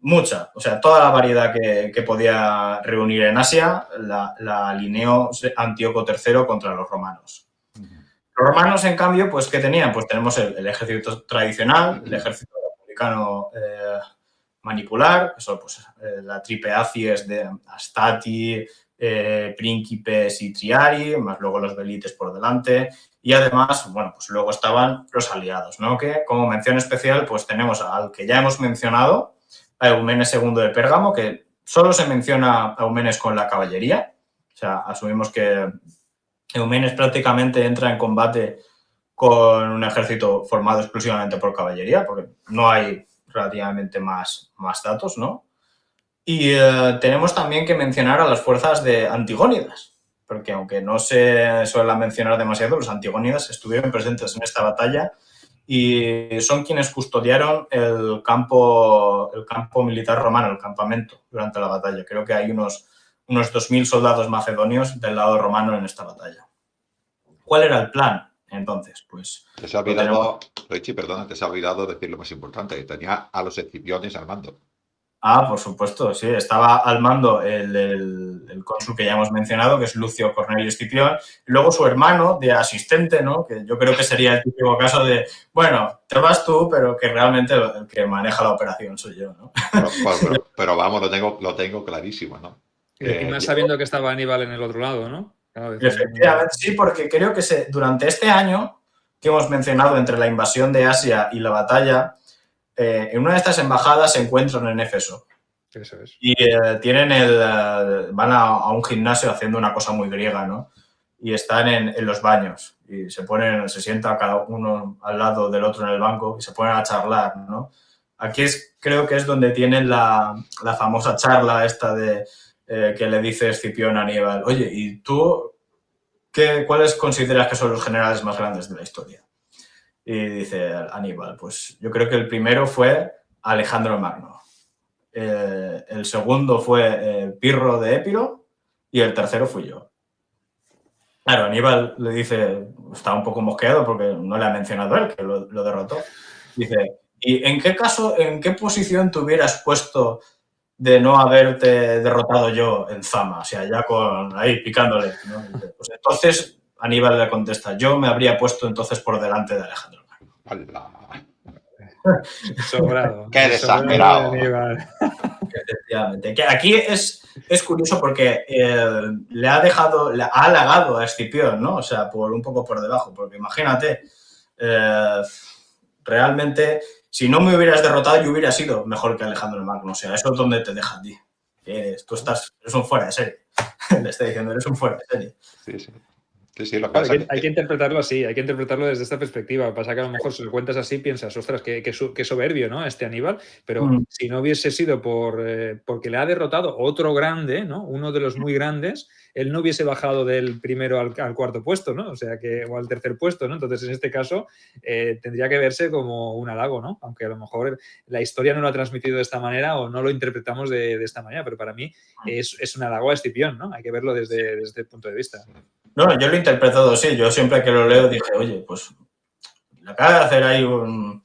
mucha. O sea, toda la variedad que podía reunir en Asia la alineó Antíoco III contra los romanos. Los romanos, en cambio, pues ¿qué tenían? Pues tenemos el ejército tradicional, el ejército republicano manipular, eso pues la tripe Acies de Astati, Príncipes y Triari, más luego los velites por delante, y además, bueno, pues luego estaban los aliados, ¿no? Que como mención especial, pues tenemos al que ya hemos mencionado, a Eumenes II de Pérgamo, que solo se menciona a Eumenes con la caballería, o sea, asumimos que Eumenes prácticamente entra en combate con un ejército formado exclusivamente por caballería, porque no hay relativamente más datos, ¿no? Y tenemos también que mencionar a las fuerzas de Antigónidas, porque aunque no se suele mencionar demasiado, los Antigónidas estuvieron presentes en esta batalla y son quienes custodiaron el campo militar romano, el campamento, durante la batalla. Creo que hay unos 2.000 soldados macedonios del lado romano en esta batalla. ¿Cuál era el plan? Entonces, pues... Te se ha olvidado, Richie, perdona, te se ha olvidado decir lo más importante, que tenía a los escipiones al mando. Ah, por supuesto, sí. Estaba al mando el cónsul que ya hemos mencionado, que es Lucio Cornelio Escipión, y luego su hermano de asistente, ¿no? Que yo creo que sería el típico caso de, bueno, te vas tú, pero que realmente el que maneja la operación soy yo, ¿no? Pero vamos, lo tengo clarísimo, ¿no? Y más sabiendo que estaba Aníbal en el otro lado, ¿no? Claro, efectivamente, sí, porque creo que durante este año que hemos mencionado entre la invasión de Asia y la batalla, en una de estas embajadas se encuentran en Éfeso. Eso es. Y van a un gimnasio haciendo una cosa muy griega, ¿no? Y están en los baños y se sienta cada uno al lado del otro en el banco y se ponen a charlar, ¿no? Aquí creo que es donde tienen la famosa charla esta de que le dice Escipión a Aníbal, oye, ¿y tú cuáles consideras que son los generales más grandes de la historia? Y dice Aníbal, pues yo creo que el primero fue Alejandro el Magno. El segundo fue Pirro de Épiro y el tercero fui yo. Claro, Aníbal le dice, está un poco mosqueado porque no le ha mencionado él, que lo derrotó. Dice, ¿y en qué posición te hubieras puesto de no haberte derrotado yo en Zama? O sea, ya ahí picándole, ¿no? Dice, pues entonces Aníbal le contesta, yo me habría puesto entonces por delante de Alejandro. Sobrado. ¡Qué desesperado! Efectivamente. Que aquí es curioso porque le ha halagado a Escipión, ¿no? O sea, un poco por debajo, porque imagínate, realmente, si no me hubieras derrotado, yo hubiera sido mejor que Alejandro el Magno. O sea, eso es donde te deja a ti. Tú eres un fuera de serie. Le está diciendo, eres un fuera de serie. Sí, sí. Sí, lo que claro, hay que interpretarlo así, hay que interpretarlo desde esta perspectiva. Pasa que a lo mejor si lo cuentas así piensas, ostras, qué soberbio, ¿no? Este Aníbal, pero si no hubiese sido porque le ha derrotado otro grande, ¿no? Uno de los muy grandes, él no hubiese bajado del primero al cuarto puesto, ¿no? O sea, o al tercer puesto, ¿no? Entonces, en este caso, tendría que verse como un halago, ¿no? Aunque a lo mejor la historia no lo ha transmitido de esta manera o no lo interpretamos de esta manera, pero para mí es un halago a Escipión, ¿no? Hay que verlo desde el punto de vista. No, yo lo he interpretado así. Yo siempre que lo leo dije, oye, pues le acaba de hacer ahí un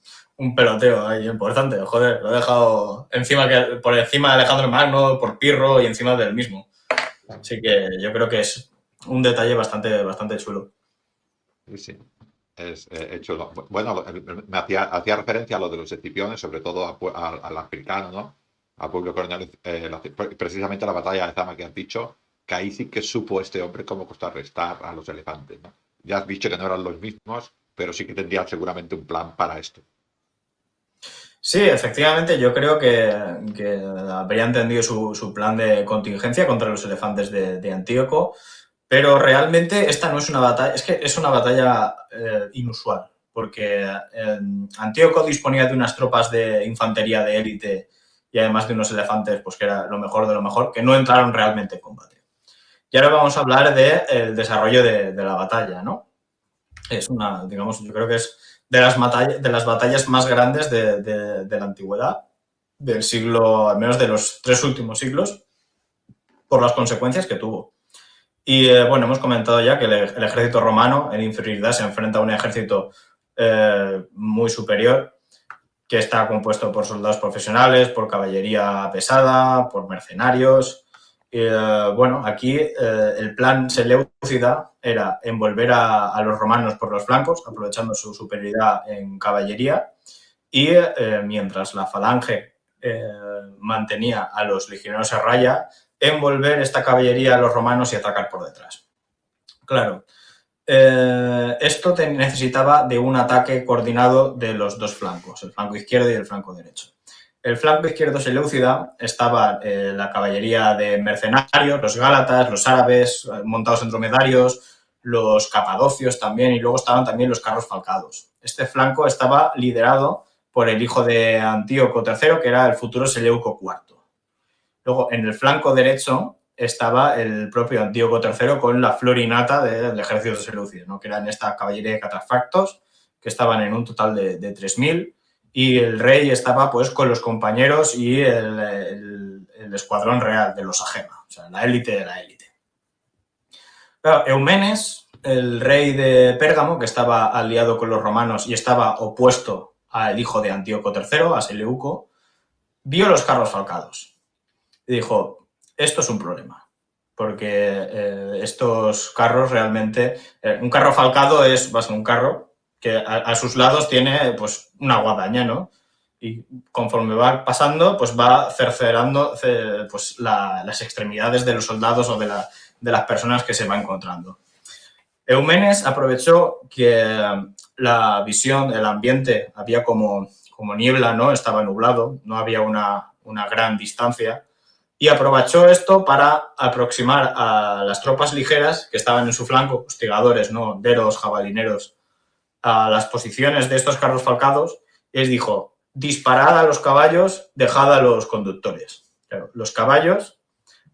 peloteo ahí importante. Joder, lo he dejado por encima de Alejandro Magno, por Pirro y encima del mismo. Así que yo creo que es un detalle bastante chulo. Sí, es chulo. Bueno, me hacía referencia a lo de los escipiones, sobre todo al africano, ¿no? A Publio Cornelio, precisamente la batalla de Zama que has dicho, que ahí sí que supo este hombre cómo contrarrestar a los elefantes, ¿no? Ya has dicho que no eran los mismos, pero sí que tendrían seguramente un plan para esto. Sí, efectivamente, yo creo que habría entendido su plan de contingencia contra los elefantes de Antíoco, pero realmente esta no es una batalla, es que es una batalla inusual, porque Antíoco disponía de unas tropas de infantería de élite y además de unos elefantes, pues que era lo mejor de lo mejor, que no entraron realmente en combate. Y ahora vamos a hablar del desarrollo de la batalla, ¿no? Es yo creo que es de las batallas más grandes de la antigüedad, del siglo, al menos de los 3 últimos siglos, por las consecuencias que tuvo. Y bueno, hemos comentado ya que el ejército romano en inferioridad se enfrenta a un ejército muy superior, que está compuesto por soldados profesionales, por caballería pesada, por mercenarios. Bueno, aquí el plan seleucida era envolver a los romanos por los flancos, aprovechando su superioridad en caballería, y mientras la falange mantenía a los legionarios a raya, envolver esta caballería a los romanos y atacar por detrás. Claro, esto necesitaba de un ataque coordinado de los dos flancos, el flanco izquierdo y el flanco derecho. El flanco izquierdo seleucida estaba la caballería de mercenarios, los gálatas, los árabes montados en dromedarios, los capadocios también, y luego estaban también los carros falcados. Este flanco estaba liderado por el hijo de Antíoco III, que era el futuro Seleuco IV. Luego, en el flanco derecho estaba el propio Antíoco III con la florinata del ejército seleucida, ¿no? Que eran esta caballería de catafractos, que estaban en un total de 3.000, y el rey estaba pues con los compañeros y el escuadrón real de los agema, o sea, la élite de la élite. Claro, Eumenes, el rey de Pérgamo, que estaba aliado con los romanos y estaba opuesto al hijo de Antíoco III, a Seleuco, vio los carros falcados y dijo, esto es un problema, porque estos carros realmente... un carro falcado es un carro que a sus lados tiene pues una guadaña, ¿no? Y conforme va pasando, pues va cercenando pues, las extremidades de los soldados o de las personas que se va encontrando. Eumenes aprovechó que la visión, el ambiente, había como niebla, ¿no? Estaba nublado, no había una gran distancia, y aprovechó esto para aproximar a las tropas ligeras que estaban en su flanco, hostigadores, ¿no? Deros, jabalineros, a las posiciones de estos carros falcados, y les dijo, disparad a los caballos, dejad a los conductores. Claro, los caballos,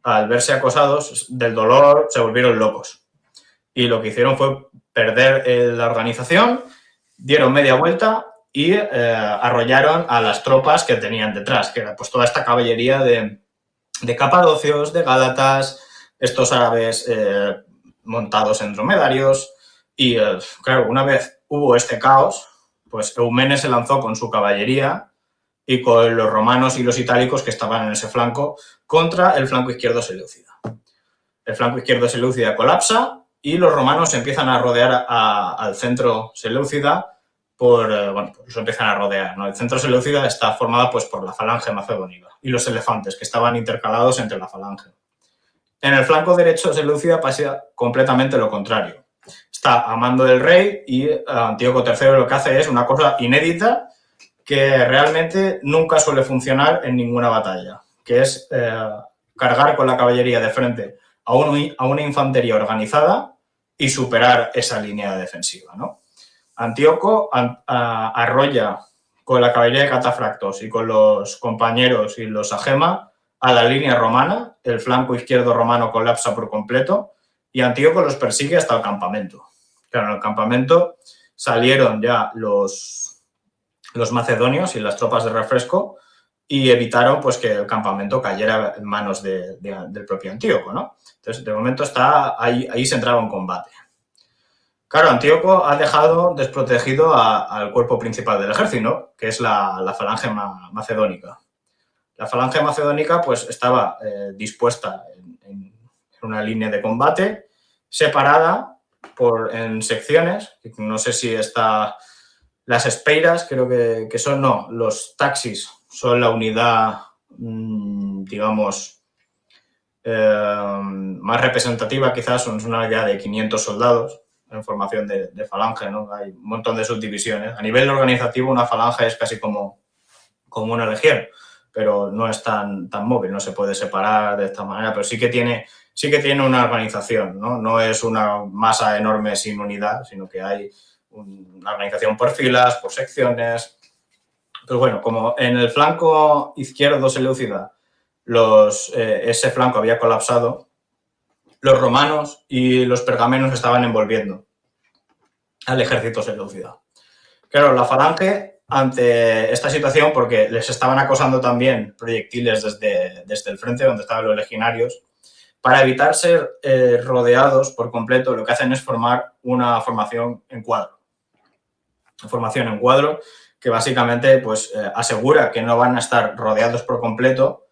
al verse acosados del dolor, se volvieron locos. Y lo que hicieron fue perder la organización, dieron media vuelta y arrollaron a las tropas que tenían detrás, que era pues toda esta caballería de capadocios, de gálatas, estos árabes montados en dromedarios. Y claro, una vez hubo este caos, pues Eumenes se lanzó con su caballería y con los romanos y los itálicos que estaban en ese flanco contra el flanco izquierdo seleucida. El flanco izquierdo seleucida colapsa y los romanos empiezan a rodear al centro seleucida bueno, pues lo empiezan a rodear, ¿no? El centro seleucida está formado pues por la falange macedónica y los elefantes que estaban intercalados entre la falange. En el flanco derecho seleucida pasa completamente lo contrario. Está a mando del rey y Antíoco III lo que hace es una cosa inédita que realmente nunca suele funcionar en ninguna batalla, que es cargar con la caballería de frente a una infantería organizada y superar esa línea defensiva, ¿no? Antíoco arrolla con la caballería de catafractos y con los compañeros y los agema a la línea romana, el flanco izquierdo romano colapsa por completo y Antíoco los persigue hasta el campamento. Claro, en el campamento salieron ya los macedonios y las tropas de refresco y evitaron pues, que el campamento cayera en manos del propio Antíoco, ¿no? Entonces, de momento ahí se entraba en combate. Claro, Antíoco ha dejado desprotegido al cuerpo principal del ejército, ¿no? Que es la falange macedónica. La falange macedónica pues, estaba dispuesta en una línea de combate separada en secciones. No sé si está... Las espeiras creo que son... No, los taxis son la unidad, digamos, más representativa quizás. Son una unidad de 500 soldados en formación de falange, ¿no? Hay un montón de subdivisiones. A nivel organizativo, una falange es casi como una legión, pero no es tan móvil, no se puede separar de esta manera, pero sí que tiene una organización, ¿no? No es una masa enorme sin unidad, sino que hay una organización por filas, por secciones. Pues bueno, como en el flanco izquierdo seleucida ese flanco había colapsado, los romanos y los pergamenos estaban envolviendo al ejército seleucida. Claro, la falange, ante esta situación, porque les estaban acosando también proyectiles desde el frente donde estaban los legionarios, Para evitar ser rodeados por completo, lo que hacen es formar una formación en cuadro. Una formación en cuadro que básicamente pues, asegura que no van a estar rodeados por completo,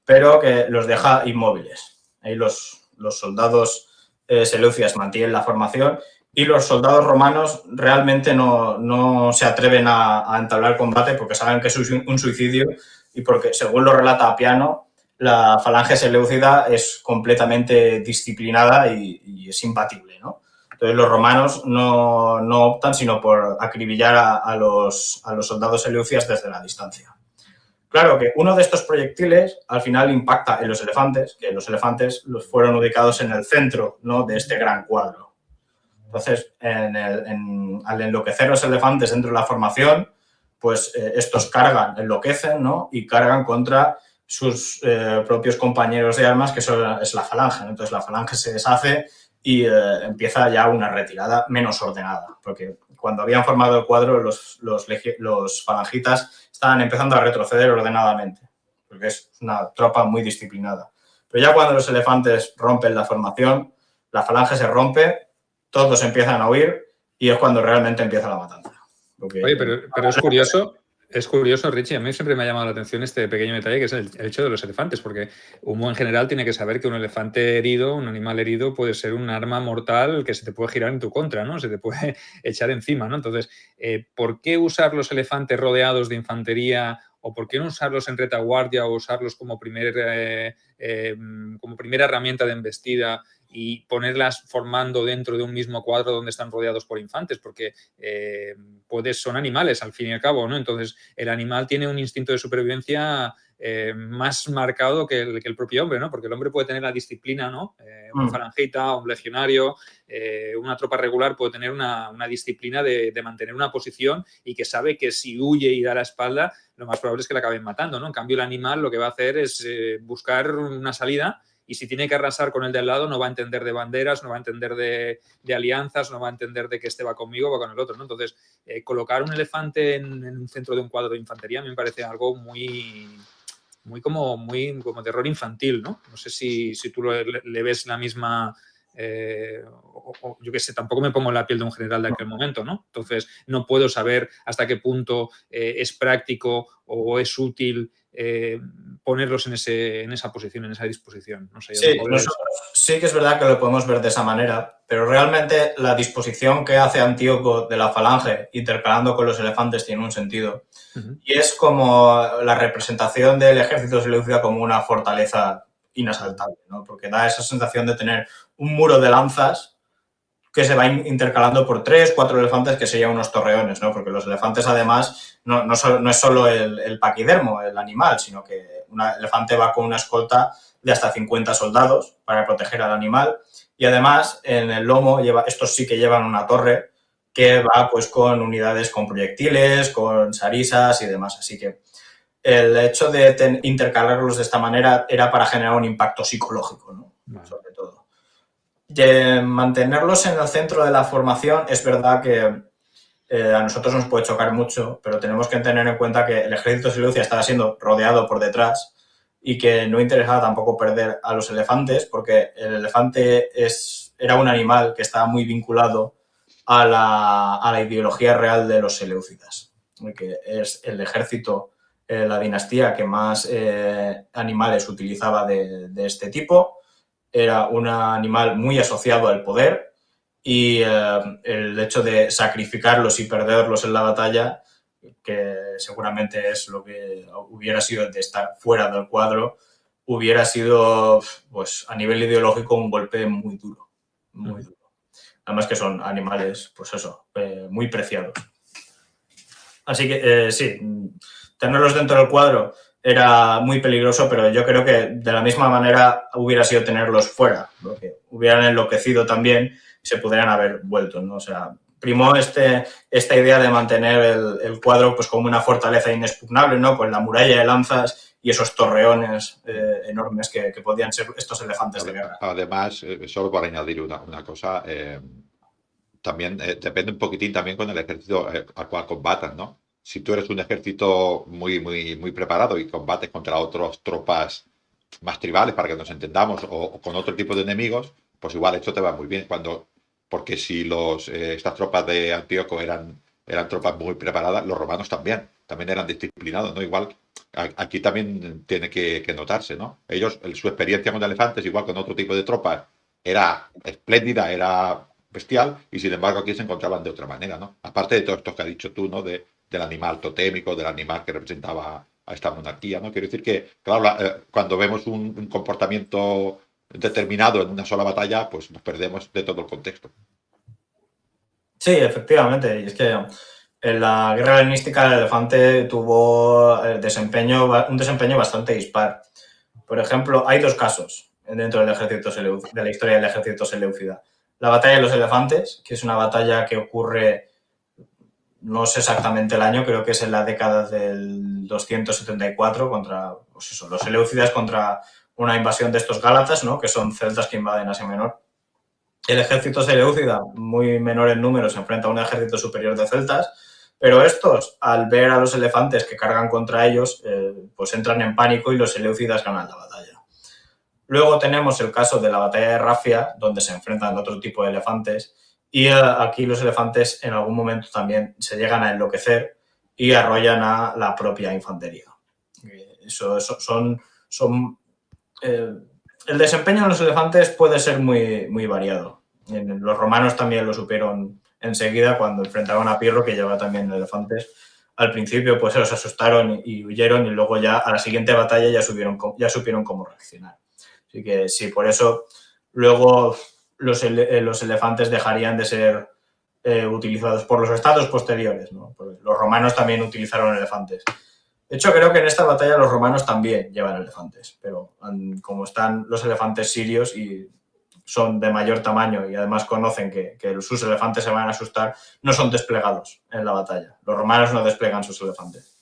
pero que los deja inmóviles. Ahí los soldados seleucidas mantienen la formación y los soldados romanos realmente no se atreven a entablar combate porque saben que es un suicidio y porque, según lo relata Apiano, la falange seleucida es completamente disciplinada y es imbatible, ¿no? Entonces los romanos no optan sino por acribillar a los soldados seleucidas desde la distancia. Claro que uno de estos proyectiles al final impacta en los elefantes, que los elefantes los fueron ubicados en el centro, ¿no?, de este gran cuadro. Entonces, al enloquecer los elefantes dentro de la formación, pues estos enloquecen, ¿no?, y cargan contra sus propios compañeros de armas, que es la falange, ¿no? Entonces la falange se deshace y empieza ya una retirada menos ordenada, porque cuando habían formado el cuadro los falangitas estaban empezando a retroceder ordenadamente, porque es una tropa muy disciplinada. Pero ya cuando los elefantes rompen la formación, la falange se rompe, todos empiezan a huir y es cuando realmente empieza la matanza. Porque... Oye, pero es curioso, Richie, a mí siempre me ha llamado la atención este pequeño detalle que es el hecho de los elefantes, porque uno en general tiene que saber que un elefante herido, un animal herido, puede ser un arma mortal que se te puede girar en tu contra, ¿no? Se te puede echar encima, ¿no? Entonces, ¿por qué usar los elefantes rodeados de infantería o por qué no usarlos en retaguardia o usarlos como primera herramienta de embestida y ponerlas formando dentro de un mismo cuadro donde están rodeados por infantes? Porque son animales al fin y al cabo, ¿no? Entonces el animal tiene un instinto de supervivencia más marcado que el propio hombre, ¿no? Porque el hombre puede tener la disciplina, ¿no? Un falangita, un legionario, una tropa regular puede tener una disciplina de mantener una posición y que sabe que si huye y da la espalda, lo más probable es que la acaben matando, ¿no? En cambio, el animal lo que va a hacer es buscar una salida. Y si tiene que arrasar con el de al lado, no va a entender de banderas, no va a entender de alianzas, no va a entender de que este va conmigo o va con el otro, ¿no? Entonces, colocar un elefante en un centro de un cuadro de infantería a mí me parece algo muy como terror infantil, ¿no? No sé si tú le ves la misma... yo qué sé, tampoco me pongo en la piel de un general de aquel momento, ¿no? Entonces, no puedo saber hasta qué punto es práctico o es útil ponerlos en esa posición, en esa disposición. No sé, sí, sí que es verdad que lo podemos ver de esa manera, pero realmente la disposición que hace Antíoco de la falange intercalando con los elefantes tiene un sentido. Y es como la representación del ejército seleucida como una fortaleza inasaltable, ¿no? Porque da esa sensación de tener un muro de lanzas que se va intercalando por 3, 4 elefantes que serían unos torreones, ¿no? Porque los elefantes, además, no es solo el paquidermo, el animal, sino que un elefante va con una escolta de hasta 50 soldados para proteger al animal. Y además, en el lomo, estos sí que llevan una torre que va pues con unidades con proyectiles, con sarisas y demás. Así que el hecho de intercalarlos de esta manera era para generar un impacto psicológico, ¿no? Vale. Sobre todo. De mantenerlos en el centro de la formación, es verdad que a nosotros nos puede chocar mucho, pero tenemos que tener en cuenta que el ejército seleucida estaba siendo rodeado por detrás y que no interesaba tampoco perder a los elefantes, porque el elefante era un animal que estaba muy vinculado a la ideología real de los seleucidas, que es el ejército, la dinastía que más animales utilizaba de este tipo. Era un animal muy asociado al poder y el hecho de sacrificarlos y perderlos en la batalla, que seguramente es lo que hubiera sido de estar fuera del cuadro, hubiera sido, pues, a nivel ideológico un golpe muy duro, muy duro. Además que son animales, pues eso, muy preciados. Así que sí, tenerlos dentro del cuadro era muy peligroso, pero yo creo que de la misma manera hubiera sido tenerlos fuera, porque hubieran enloquecido también y se pudieran haber vuelto, ¿no? O sea, primó esta idea de mantener el cuadro pues como una fortaleza inexpugnable, ¿no? Con la muralla de lanzas y esos torreones enormes que podían ser estos elefantes de guerra. Además, solo para añadir una cosa, también depende un poquitín también con el ejército al cual combatas, ¿no? Si tú eres un ejército muy preparado y combates contra otras tropas más tribales, para que nos entendamos, o con otro tipo de enemigos, pues igual esto te va muy bien. Porque si estas tropas de Antíoco eran tropas muy preparadas, los romanos también eran disciplinados, ¿no? Igual aquí también tiene que notarse, ¿no? Ellos, su experiencia con elefantes, igual con otro tipo de tropas, era espléndida, era bestial, y sin embargo aquí se encontraban de otra manera, ¿no? Aparte de todo esto que has dicho tú, ¿no? Del animal totémico, del animal que representaba a esta monarquía, ¿no? Quiero decir que, claro, cuando vemos un comportamiento determinado en una sola batalla, pues nos perdemos de todo el contexto. Sí, efectivamente. Y es que en la guerra helenística el elefante tuvo un desempeño bastante dispar. Por ejemplo, hay dos casos dentro del ejército de la historia del ejército seleucida. La batalla de los elefantes, que es una batalla que ocurre, no sé exactamente el año, creo que es en la década del 274 contra, pues eso, los seleucidas contra una invasión de estos gálatas, ¿no? Que son celtas que invaden Asia Menor. El ejército seleucida, muy menor en número, se enfrenta a un ejército superior de celtas, pero estos, al ver a los elefantes que cargan contra ellos, pues entran en pánico y los seleucidas ganan la batalla. Luego tenemos el caso de la batalla de Rafia, donde se enfrentan otro tipo de elefantes, y aquí los elefantes en algún momento también se llegan a enloquecer y arrollan a la propia infantería. El desempeño de los elefantes puede ser muy, muy variado. Los romanos también lo supieron enseguida cuando enfrentaron a Pirro, que llevaba también elefantes. Al principio pues se los asustaron y huyeron, y luego ya a la siguiente batalla ya supieron cómo reaccionar. Así que sí, por eso luego los elefantes dejarían de ser utilizados por los estados posteriores, ¿no? Los romanos también utilizaron elefantes. De hecho, creo que en esta batalla los romanos también llevan elefantes, pero como están los elefantes sirios y son de mayor tamaño y además conocen que sus elefantes se van a asustar, no son desplegados en la batalla. Los romanos no desplegan sus elefantes.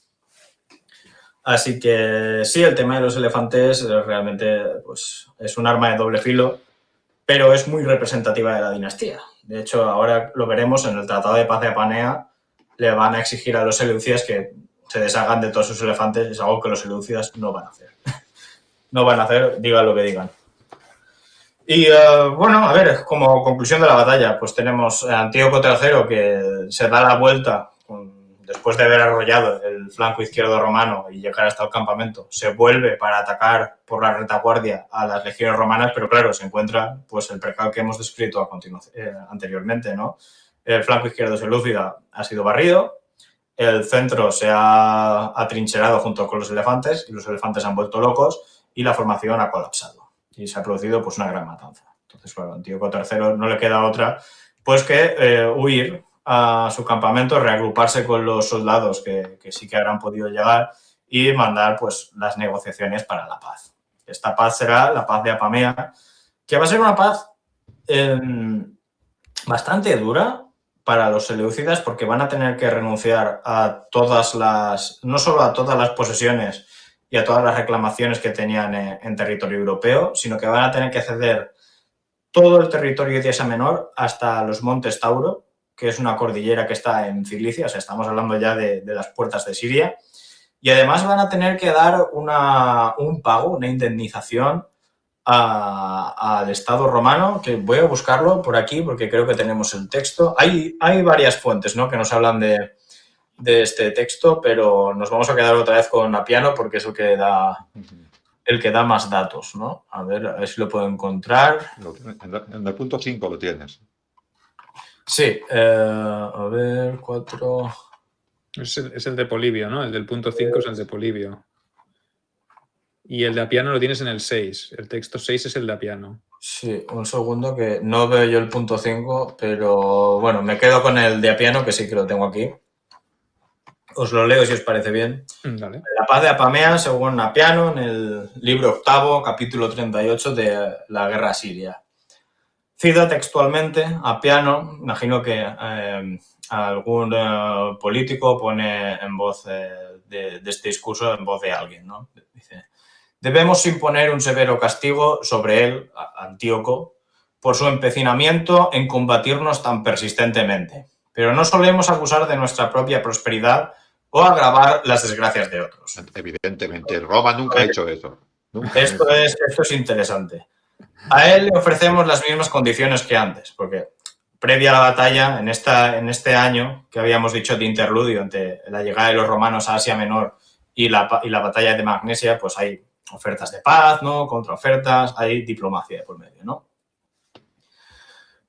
Así que sí, el tema de los elefantes realmente pues, es un arma de doble filo, pero es muy representativa de la dinastía. De hecho, ahora lo veremos en el Tratado de Paz de Apanea, le van a exigir a los seleucidas que se deshagan de todos sus elefantes. Es algo que los seleucidas no van a hacer. No van a hacer, digan lo que digan. Y bueno, a ver, como conclusión de la batalla, pues tenemos a Antíoco III que se da la vuelta después de haber arrollado el flanco izquierdo romano y llegar hasta el campamento. Se vuelve para atacar por la retaguardia a las legiones romanas, pero claro, se encuentra pues el percal que hemos descrito a continuación, anteriormente, ¿no? El flanco izquierdo seleucida ha sido barrido, el centro se ha atrincherado junto con los elefantes y los elefantes han vuelto locos y la formación ha colapsado y se ha producido pues una gran matanza. Entonces, claro, a Antíoco III no le queda otra pues que huir a su campamento, reagruparse con los soldados que sí que habrán podido llegar y mandar pues las negociaciones para la paz. Esta paz será la paz de Apamea, que va a ser una paz bastante dura para los seleucidas, porque van a tener que renunciar a no solo a todas las posesiones y a todas las reclamaciones que tenían en territorio europeo, sino que van a tener que ceder todo el territorio de Asia Menor hasta los Montes Tauro, que es una cordillera que está en Cilicia, o sea, estamos hablando ya de las puertas de Siria, y además van a tener que dar un pago, una indemnización al Estado romano, que voy a buscarlo por aquí porque creo que tenemos el texto. Hay varias fuentes, ¿no?, que nos hablan de este texto, pero nos vamos a quedar otra vez con Apiano porque es el que da más datos, ¿no? A ver si lo puedo encontrar. En el punto 5 lo tienes. Sí, a ver, 4... Es el de Polibio, ¿no? El del punto 5 es el de Polibio. Y el de Apiano lo tienes en el 6. El texto 6 es el de Apiano. Sí, un segundo que no veo yo el punto 5, pero bueno, me quedo con el de Apiano, que sí que lo tengo aquí. Os lo leo si os parece bien. Dale. La paz de Apamea, según Apiano, en el libro 8, capítulo 38 de la guerra siria. Cita textualmente Apiano, imagino que algún político pone en voz de este discurso en voz de alguien, ¿no? Dice: debemos imponer un severo castigo sobre él, Antíoco, por su empecinamiento en combatirnos tan persistentemente. Pero no solemos abusar de nuestra propia prosperidad o agravar las desgracias de otros. Evidentemente, Roma nunca ha hecho eso. Nunca Esto es interesante. A él le ofrecemos las mismas condiciones que antes, porque previa a la batalla, en este año que habíamos dicho de interludio entre la llegada de los romanos a Asia Menor y la batalla de Magnesia, pues hay ofertas de paz, ¿no? Contraofertas, hay diplomacia por medio, ¿no?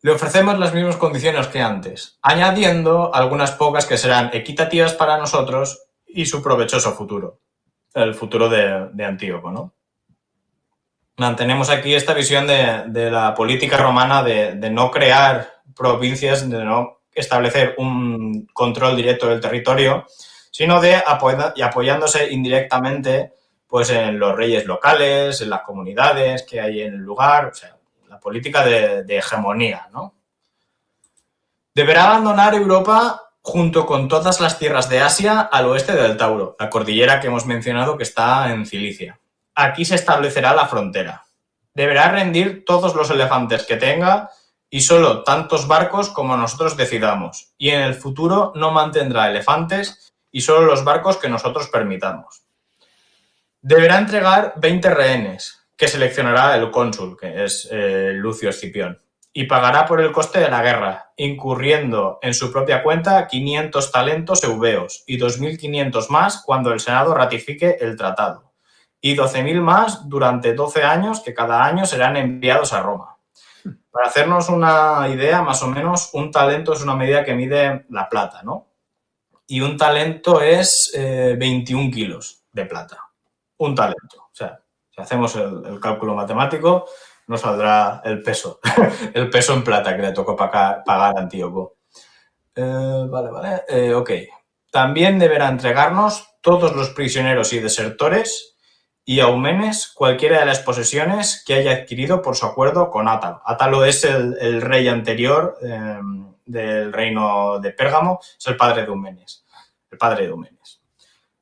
Le ofrecemos las mismas condiciones que antes, añadiendo algunas pocas que serán equitativas para nosotros y su provechoso futuro, el futuro de Antíoco, ¿no? Mantenemos aquí esta visión de la política romana de no crear provincias, de no establecer un control directo del territorio, sino de apoyándose indirectamente pues, en los reyes locales, en las comunidades que hay en el lugar, o sea, la política de hegemonía, ¿no? Deberá abandonar Europa junto con todas las tierras de Asia al oeste del Tauro, la cordillera que hemos mencionado que está en Cilicia. Aquí se establecerá la frontera. Deberá rendir todos los elefantes que tenga y solo tantos barcos como nosotros decidamos. Y en el futuro no mantendrá elefantes y solo los barcos que nosotros permitamos. Deberá entregar 20 rehenes que seleccionará el cónsul, que es Lucio Escipión, y pagará por el coste de la guerra, incurriendo en su propia cuenta 500 talentos eubeos y 2.500 más cuando el Senado ratifique el tratado, y 12.000 más durante 12 años que cada año serán enviados a Roma. Para hacernos una idea, más o menos, un talento es una medida que mide la plata, ¿no? Y un talento es 21 kilos de plata. Un talento. O sea, si hacemos el cálculo matemático, nos saldrá el peso en plata que le tocó pagar a Antíoco. Vale. Ok. También deberá entregarnos todos los prisioneros y desertores y a Eumenes cualquiera de las posesiones que haya adquirido por su acuerdo con Átalo. Átalo es el rey anterior del reino de Pérgamo, es el padre de Eumenes.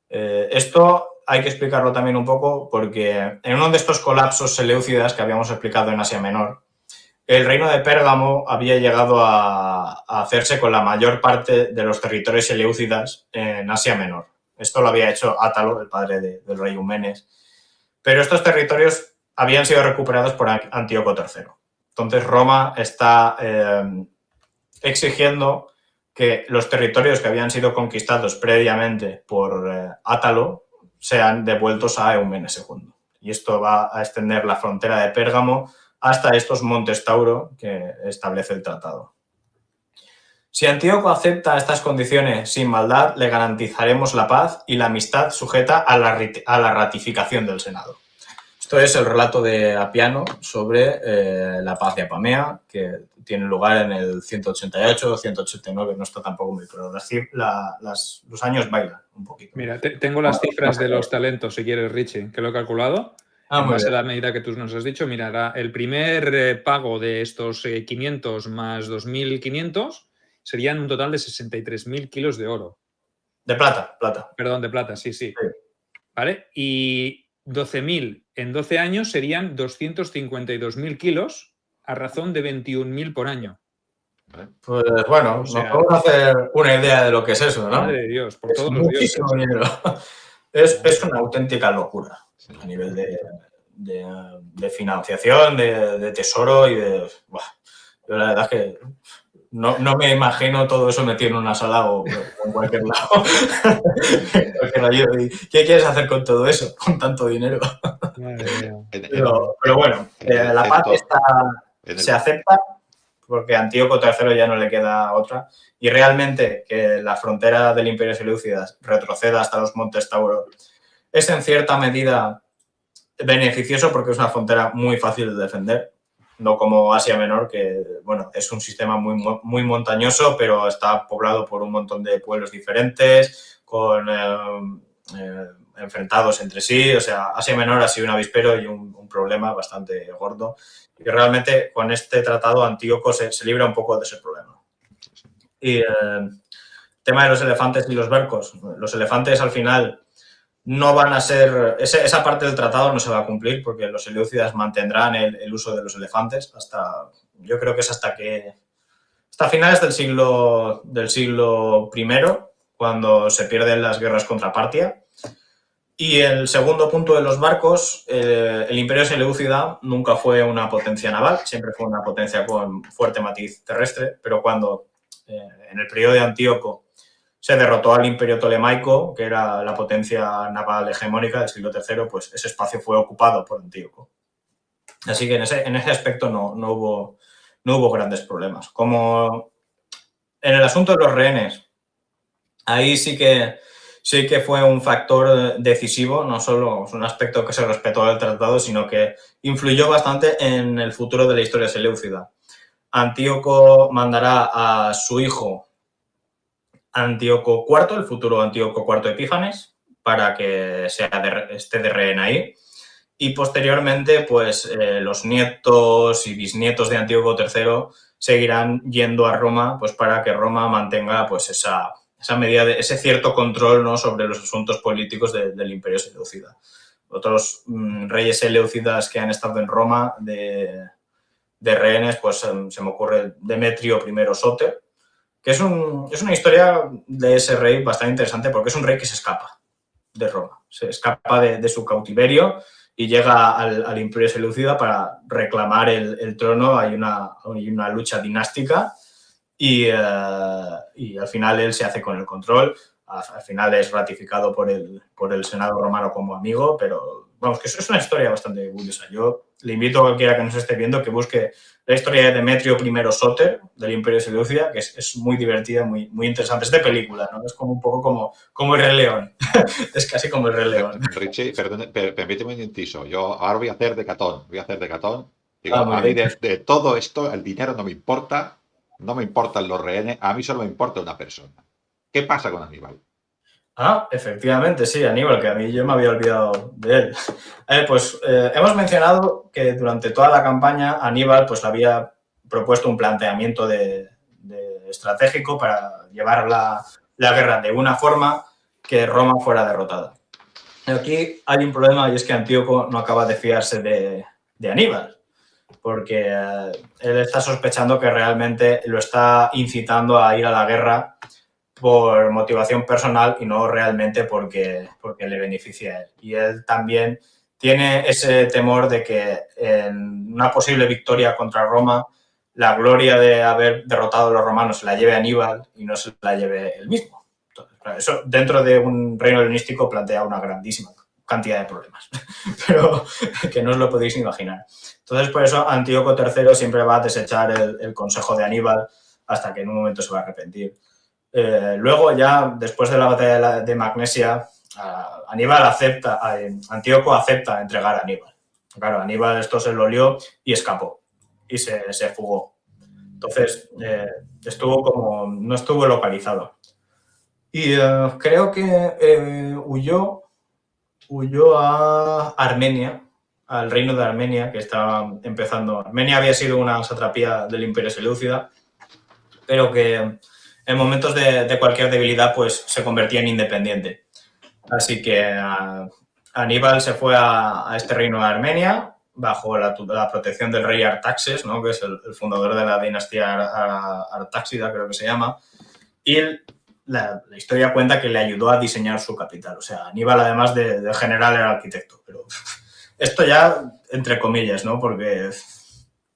Esto hay que explicarlo también un poco porque en uno de estos colapsos seleucidas que habíamos explicado en Asia Menor, el reino de Pérgamo había llegado a hacerse con la mayor parte de los territorios seleucidas en Asia Menor. Esto lo había hecho Átalo, el padre del rey Eumenes. Pero estos territorios habían sido recuperados por Antíoco III. Entonces Roma está exigiendo que los territorios que habían sido conquistados previamente por Átalo sean devueltos a Eumenes II. Y esto va a extender la frontera de Pérgamo hasta estos montes Tauro que establece el tratado. Si Antíoco acepta estas condiciones sin maldad, le garantizaremos la paz y la amistad sujeta a la ratificación del Senado. Esto es el relato de Apiano sobre la paz de Apamea, que tiene lugar en el 188 o 189, no está tampoco muy claro. Los años bailan un poquito. Mira, tengo las cifras de los talentos, si quieres, Richie, que lo he calculado. En base a la medida que tú nos has dicho, mira, el primer pago de estos 500 más 2.500 serían un total de 63.000 kilos de oro. De plata. Perdón, de plata, sí. ¿Vale? Y 12.000 en 12 años serían 252.000 kilos a razón de 21.000 por año. Pues bueno, nos podemos hacer una idea de lo que es eso, ¿no? Madre de Dios, por todos los dioses. Muchísimo dinero. Es una auténtica locura a nivel de financiación, de tesoro y de... Buah, yo la verdad es que no me imagino todo eso metido en una sala o en cualquier lado. ¿Qué quieres hacer con todo eso? Con tanto dinero. Pero bueno, la paz se acepta porque a Antíoco III ya no le queda otra. Y realmente que la frontera del Imperio Seleucidas retroceda hasta los montes Tauro es en cierta medida beneficioso porque es una frontera muy fácil de defender. No como Asia Menor, que bueno, es un sistema muy montañoso, pero está poblado por un montón de pueblos diferentes, enfrentados entre sí. O sea, Asia Menor ha sido un avispero y un problema bastante gordo. Y realmente con este tratado Antíoco se libra un poco de ese problema. Y el tema de los elefantes y los barcos. Los elefantes al final no van a ser... Esa parte del tratado no se va a cumplir porque los seleucidas mantendrán el uso de los elefantes yo creo que es hasta finales del siglo I, cuando se pierden las guerras contra Partia. Y el segundo punto de los barcos, el Imperio Seleucida nunca fue una potencia naval, siempre fue una potencia con fuerte matiz terrestre, pero cuando en el periodo de Antíoco se derrotó al Imperio Ptolemaico, que era la potencia naval hegemónica del siglo III, pues ese espacio fue ocupado por Antíoco. Así que en ese aspecto no hubo grandes problemas. Como en el asunto de los rehenes, ahí sí que fue un factor decisivo, no solo es un aspecto que se respetó del tratado, sino que influyó bastante en el futuro de la historia seleucida. Antíoco mandará a su hijo Antíoco IV, el futuro Antíoco IV Epífanes, para que esté de rehén ahí. Y posteriormente, pues los nietos y bisnietos de Antíoco III seguirán yendo a Roma, pues para que Roma mantenga pues esa medida de ese cierto control, ¿no?, sobre los asuntos políticos del Imperio Seleucida. Otros reyes seleucidas que han estado en Roma de rehenes, pues se me ocurre Demetrio I Sóter, que es una historia de ese rey bastante interesante porque es un rey que se escapa de Roma, se escapa de su cautiverio y llega al Imperio Seleucida para reclamar el trono. Hay una lucha dinástica y al final él se hace con el control. Al final es ratificado por el Senado romano como amigo, pero vamos, que eso es una historia bastante curiosa. Yo le invito a cualquiera que nos esté viendo que busque la historia de Demetrio I Sóter del Imperio Seleucida, que es muy divertida, muy, muy interesante. Es de película, ¿no? Es como un poco como el Rey León. Es casi como el Rey León. Richie, permíteme un inciso. Yo ahora voy a hacer de Catón. Digo, a mí de todo esto, el dinero no me importa, no me importan los rehenes, a mí solo me importa una persona. ¿Qué pasa con Aníbal? Efectivamente, sí, Aníbal, que a mí yo me había olvidado de él. Hemos mencionado que durante toda la campaña Aníbal pues le había propuesto un planteamiento de estratégico para llevar la guerra de una forma que Roma fuera derrotada. Aquí hay un problema y es que Antíoco no acaba de fiarse de Aníbal, porque él está sospechando que realmente lo está incitando a ir a la guerra por motivación personal y no realmente porque le beneficia a él. Y él también tiene ese temor de que en una posible victoria contra Roma, la gloria de haber derrotado a los romanos se la lleve Aníbal y no se la lleve él mismo. Entonces, eso dentro de un reino helenístico plantea una grandísima cantidad de problemas, pero que no os lo podéis imaginar. Entonces, por eso Antíoco III siempre va a desechar el consejo de Aníbal hasta que en un momento se va a arrepentir. Luego ya, después de la batalla de Magnesia, Antíoco acepta entregar a Aníbal. Claro, Aníbal esto se lo olió y escapó y se fugó. Entonces, no estuvo localizado. Y creo que huyó a Armenia, al reino de Armenia, que estaba empezando. Armenia había sido una satrapía del Imperio Seleucida, pero que en momentos de cualquier debilidad pues se convertía en independiente. Así que Aníbal se fue a este reino de Armenia bajo la protección del rey Artaxes, ¿no?, que es el fundador de la dinastía artáxida, creo que se llama, y la historia cuenta que le ayudó a diseñar su capital. O sea, Aníbal, además de general, era arquitecto, pero esto ya entre comillas, ¿no?, porque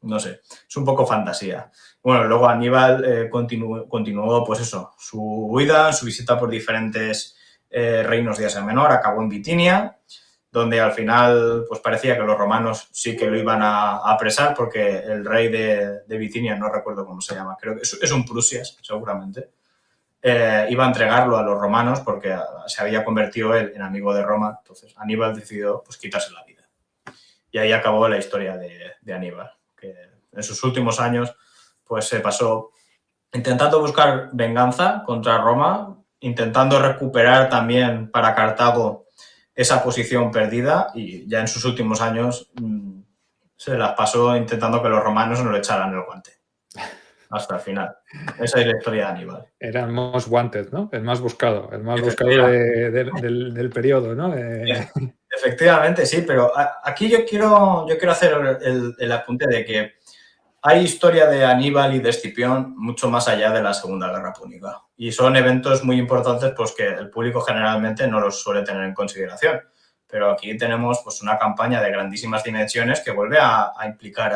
no sé, es un poco fantasía. Bueno, luego Aníbal continuó, pues eso, su huida, su visita por diferentes reinos de Asia Menor, acabó en Bitinia, donde al final pues parecía que los romanos sí que lo iban a apresar, porque el rey de Bitinia, no recuerdo cómo se llama, creo que es un Prusias, seguramente, iba a entregarlo a los romanos porque se había convertido él en amigo de Roma. Entonces Aníbal decidió pues quitarse la vida. Y ahí acabó la historia de Aníbal, que en sus últimos años pues se pasó intentando buscar venganza contra Roma, intentando recuperar también para Cartago esa posición perdida, y ya en sus últimos años se las pasó intentando que los romanos no le echaran el guante. Hasta el final. Esa es la historia de Aníbal. Era el most wanted, ¿no? El más buscado del periodo, ¿no? Efectivamente, sí, pero aquí yo quiero hacer el apunte de que hay historia de Aníbal y de Escipión mucho más allá de la Segunda Guerra Púnica. Y son eventos muy importantes pues, que el público generalmente no los suele tener en consideración. Pero aquí tenemos pues, una campaña de grandísimas dimensiones que vuelve a implicar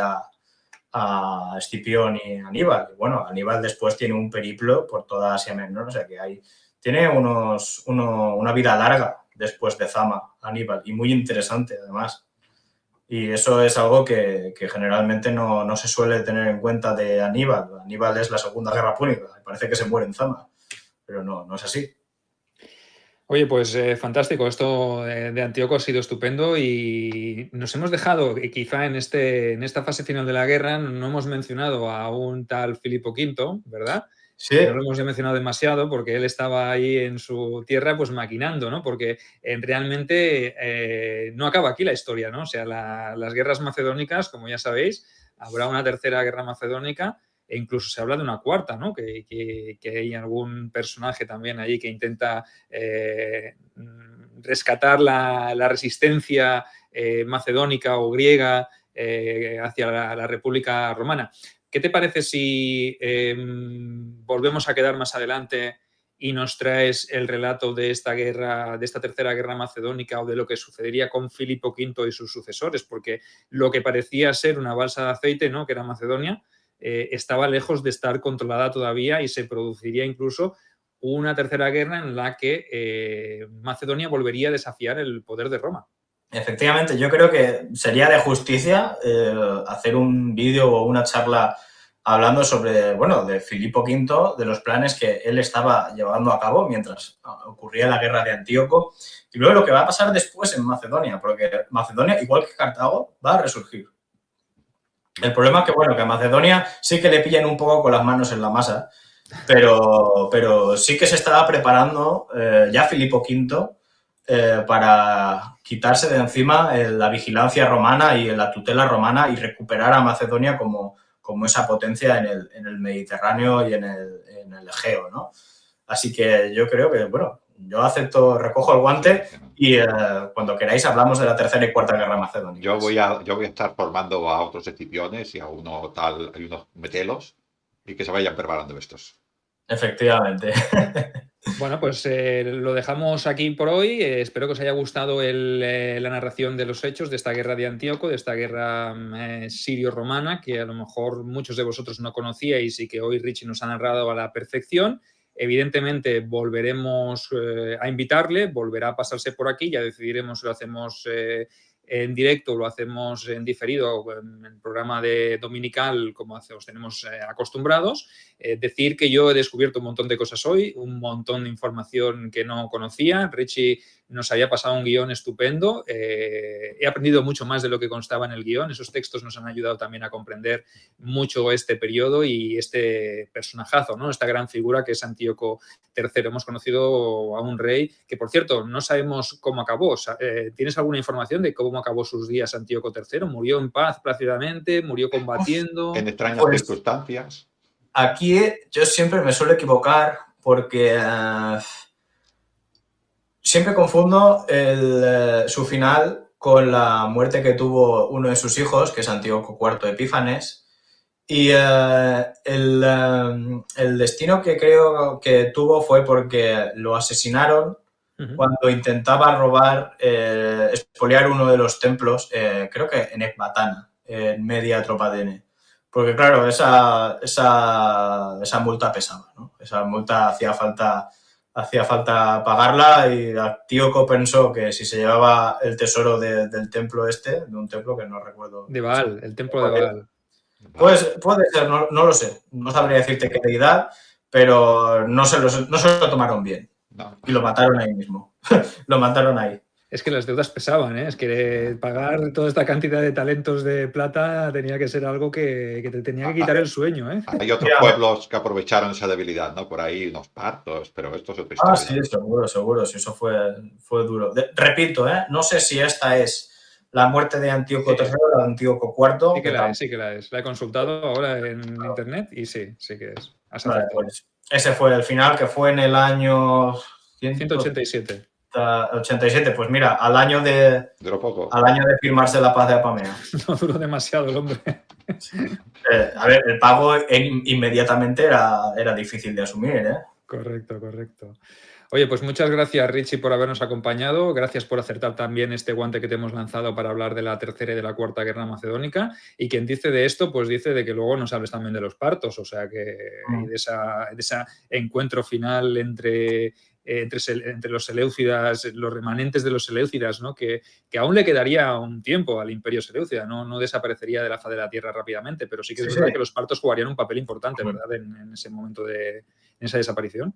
a Escipión y Aníbal. Y bueno, Aníbal después tiene un periplo por toda Asia Menor, o sea que tiene una vida larga después de Zama, Aníbal, y muy interesante además. Y eso es algo que generalmente no se suele tener en cuenta de Aníbal. Aníbal es la Segunda Guerra Púnica, parece que se muere en Zama, pero no es así. Oye, pues fantástico, esto de Antíoco ha sido estupendo y nos hemos dejado, y quizá en esta fase final de la guerra, no hemos mencionado a un tal Filipo V, ¿verdad? Sí. No lo hemos mencionado demasiado porque él estaba ahí en su tierra pues maquinando, ¿no? Porque realmente no acaba aquí la historia, ¿no? O sea, las guerras macedónicas, como ya sabéis, habrá una tercera guerra macedónica e incluso se habla de una cuarta, ¿no? Que hay algún personaje también ahí que intenta rescatar la resistencia macedónica o griega hacia la República Romana. ¿Qué te parece si volvemos a quedar más adelante y nos traes el relato de esta guerra, de esta tercera guerra macedónica o de lo que sucedería con Filipo V y sus sucesores? Porque lo que parecía ser una balsa de aceite, ¿no? Que era Macedonia, estaba lejos de estar controlada todavía y se produciría incluso una tercera guerra en la que Macedonia volvería a desafiar el poder de Roma. Efectivamente, yo creo que sería de justicia hacer un vídeo o una charla hablando sobre, bueno, de Filipo V, de los planes que él estaba llevando a cabo mientras ocurría la guerra de Antíoco y luego lo que va a pasar después en Macedonia, porque Macedonia, igual que Cartago, va a resurgir. El problema es que, bueno, que a Macedonia sí que le pillan un poco con las manos en la masa, pero sí que se estaba preparando ya Filipo V para quitarse de encima la vigilancia romana y la tutela romana y recuperar a Macedonia como esa potencia en el Mediterráneo y en el Egeo, ¿no? Así que yo creo que, bueno, yo acepto, recojo el guante y cuando queráis hablamos de la tercera y cuarta guerra macedónica. Yo voy a estar formando a otros Escipiones y a hay unos Metelos y que se vayan preparando estos. Efectivamente. Bueno, pues lo dejamos aquí por hoy. Espero que os haya gustado la narración de los hechos de esta guerra de Antíoco, de esta guerra sirio-romana, que a lo mejor muchos de vosotros no conocíais y que hoy Richie nos ha narrado a la perfección. Evidentemente volveremos a invitarle, volverá a pasarse por aquí, ya decidiremos si lo hacemos en directo o lo hacemos en diferido en el programa de dominical como os tenemos acostumbrados. Decir que yo he descubierto un montón de cosas hoy, un montón de información que no conocía. Richie nos había pasado un guión estupendo. He aprendido mucho más de lo que constaba en el guión. Esos textos nos han ayudado también a comprender mucho este periodo y este personajazo, ¿no? Esta gran figura que es Antíoco III. Hemos conocido a un rey que, por cierto, no sabemos cómo acabó. ¿Tienes alguna información de cómo acabó sus días Antíoco III? ¿Murió en paz plácidamente? ¿Murió combatiendo? En extrañas circunstancias. Aquí yo siempre me suelo equivocar porque siempre confundo su final con la muerte que tuvo uno de sus hijos, que es Antíoco IV Epífanes, y el destino que creo que tuvo fue porque lo asesinaron cuando intentaba robar, expoliar uno de los templos, creo que en Ecbatana, en Media Tropadene. Porque claro, esa multa pesaba, ¿no? Esa multa hacía falta pagarla y Antíoco pensó que si se llevaba el tesoro del templo de un templo que no recuerdo. De Baal, el templo de Baal. Pues puede ser, no lo sé. No sabría decirte qué deidad, pero no se lo tomaron bien. No. Y lo mataron ahí mismo. Lo mataron ahí. Es que las deudas pesaban, ¿eh? Es que pagar toda esta cantidad de talentos de plata tenía que ser algo que te tenía que quitar el sueño, ¿eh? Hay otros pueblos que aprovecharon esa debilidad, ¿no? Por ahí unos partos, pero esto es otra historia. Sí, seguro. Sí, eso fue duro. Repito, no sé si esta es la muerte de Antíoco III o de Antíoco IV. Sí que la es. La he consultado ahora en internet y sí que es. Vale, pues ese fue el final, que fue en el año 187. 87, pues mira, al año de Duró poco. firmarse la paz de Apamea. No duró demasiado el hombre. A ver, el pago inmediatamente era difícil de asumir, ¿eh? Correcto, correcto. Oye, pues muchas gracias, Richie, por habernos acompañado. Gracias por acertar también este guante que te hemos lanzado para hablar de la Tercera y de la Cuarta Guerra Macedónica. Y quien dice de esto, pues dice de que luego nos hables también de los partos, o sea, que de ese encuentro final entre los seleucidas, los remanentes de los seleucidas, ¿no? Que aún le quedaría un tiempo al imperio seleucida, no desaparecería de la faz de la tierra rápidamente, pero sí que es verdad que los partos jugarían un papel importante, ¿verdad?, en ese momento en esa desaparición.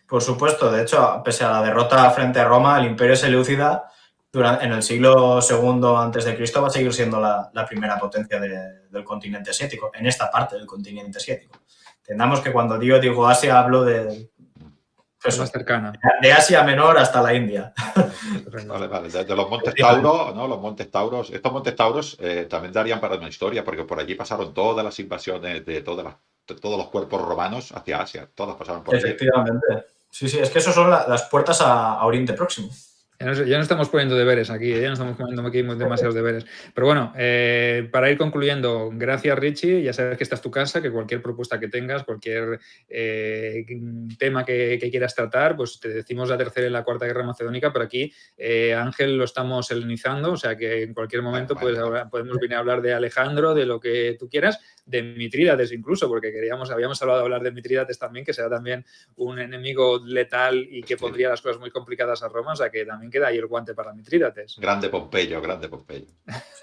Por supuesto, de hecho, pese a la derrota frente a Roma, el imperio seleucida en el siglo II a.C. va a seguir siendo la primera potencia del continente asiático, en esta parte del continente asiático. Entendamos que cuando digo Asia hablo de... Pues más cercana. De Asia Menor hasta la India. Vale. De los Montes Tauro, ¿no? Los Montes Tauros. Estos Montes Tauros también darían para una historia, porque por allí pasaron todas las invasiones de todos los cuerpos romanos hacia Asia. Todas pasaron por allí. Efectivamente. Sí, es que esos son las puertas a Oriente Próximo. Ya no estamos poniendo deberes aquí, ya no estamos poniendo aquí demasiados deberes. Pero bueno, para ir concluyendo, gracias, Richie. Ya sabes que esta es tu casa, que cualquier propuesta que tengas, cualquier tema que quieras tratar, pues te decimos la Tercera y la Cuarta Guerra Macedónica, pero aquí Ángel lo estamos helenizando, o sea que en cualquier momento podemos venir a hablar de Alejandro, de lo que tú quieras, de Mitrídates incluso, porque habíamos hablado de hablar de Mitrídates también, que será también un enemigo letal y que pondría las cosas muy complicadas a Roma, o sea que también queda ahí el guante para Mitrídates. Grande Pompeyo.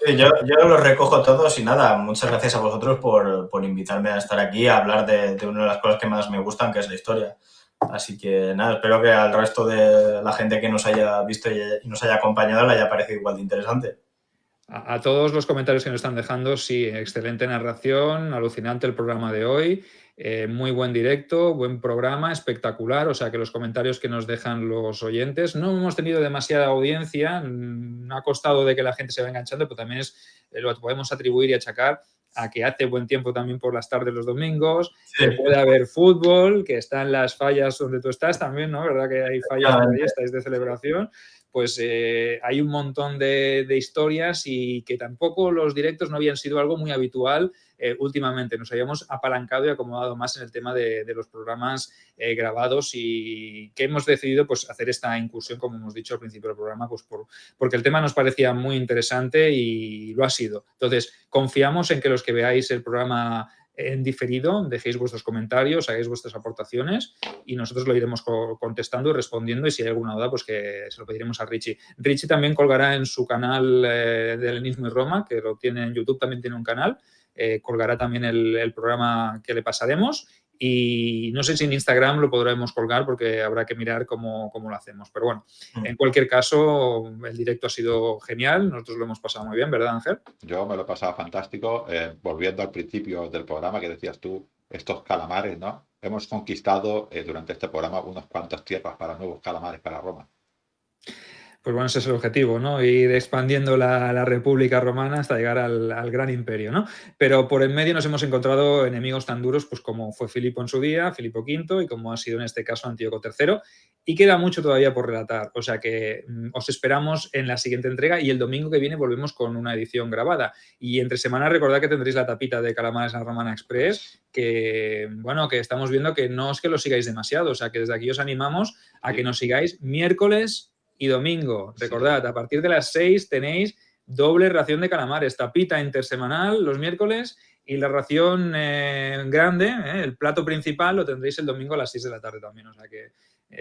Sí, yo los recojo todos y nada, muchas gracias a vosotros por invitarme a estar aquí a hablar de una de las cosas que más me gustan, que es la historia. Así que nada, espero que al resto de la gente que nos haya visto y nos haya acompañado le haya parecido igual de interesante. A todos los comentarios que nos están dejando, sí, excelente narración, alucinante el programa de hoy, muy buen directo, buen programa, espectacular, o sea que los comentarios que nos dejan los oyentes, no hemos tenido demasiada audiencia, no ha costado de que la gente se va enganchando, pero también lo podemos atribuir y achacar a que hace buen tiempo también por las tardes los domingos, que puede haber fútbol, que están las fallas donde tú estás también, ¿no? ¿Verdad que hay fallas por ahí, estáis de celebración? Pues hay un montón de historias y que tampoco los directos no habían sido algo muy habitual últimamente. Nos habíamos apalancado y acomodado más en el tema de los programas grabados y que hemos decidido pues hacer esta incursión, como hemos dicho al principio del programa, pues porque el tema nos parecía muy interesante y lo ha sido. Entonces, confiamos en que los que veáis el programa en diferido, dejéis vuestros comentarios, hagáis vuestras aportaciones y nosotros lo iremos contestando y respondiendo, y si hay alguna duda, pues que se lo pediremos a Richie. Richie también colgará en su canal de Helenismo y Roma, que lo tiene en YouTube, también tiene un canal, colgará también el programa que le pasaremos, y no sé si en Instagram lo podremos colgar porque habrá que mirar cómo lo hacemos. Pero bueno, en cualquier caso, el directo ha sido genial. Nosotros lo hemos pasado muy bien, ¿verdad, Ángel? Yo me lo he pasado fantástico. Volviendo al principio del programa que decías tú, estos calamares, ¿no? Hemos conquistado durante este programa unos cuantos tierras para nuevos calamares para Roma. Pues bueno, ese es el objetivo, ¿no? Ir expandiendo la República Romana hasta llegar al gran imperio, ¿no? Pero por en medio nos hemos encontrado enemigos tan duros pues como fue Filipo en su día, Filipo V, y como ha sido en este caso Antíoco III, y queda mucho todavía por relatar. O sea que os esperamos en la siguiente entrega y el domingo que viene volvemos con una edición grabada. Y entre semana recordad que tendréis la tapita de Calamares en Romana Express, que bueno, que estamos viendo que no es que lo sigáis demasiado, o sea que desde aquí os animamos a que nos sigáis miércoles y domingo. Recordad, a partir de las 6 tenéis doble ración de calamares, tapita intersemanal los miércoles y la ración grande, el plato principal, lo tendréis el domingo a las 6 de la tarde también. O sea que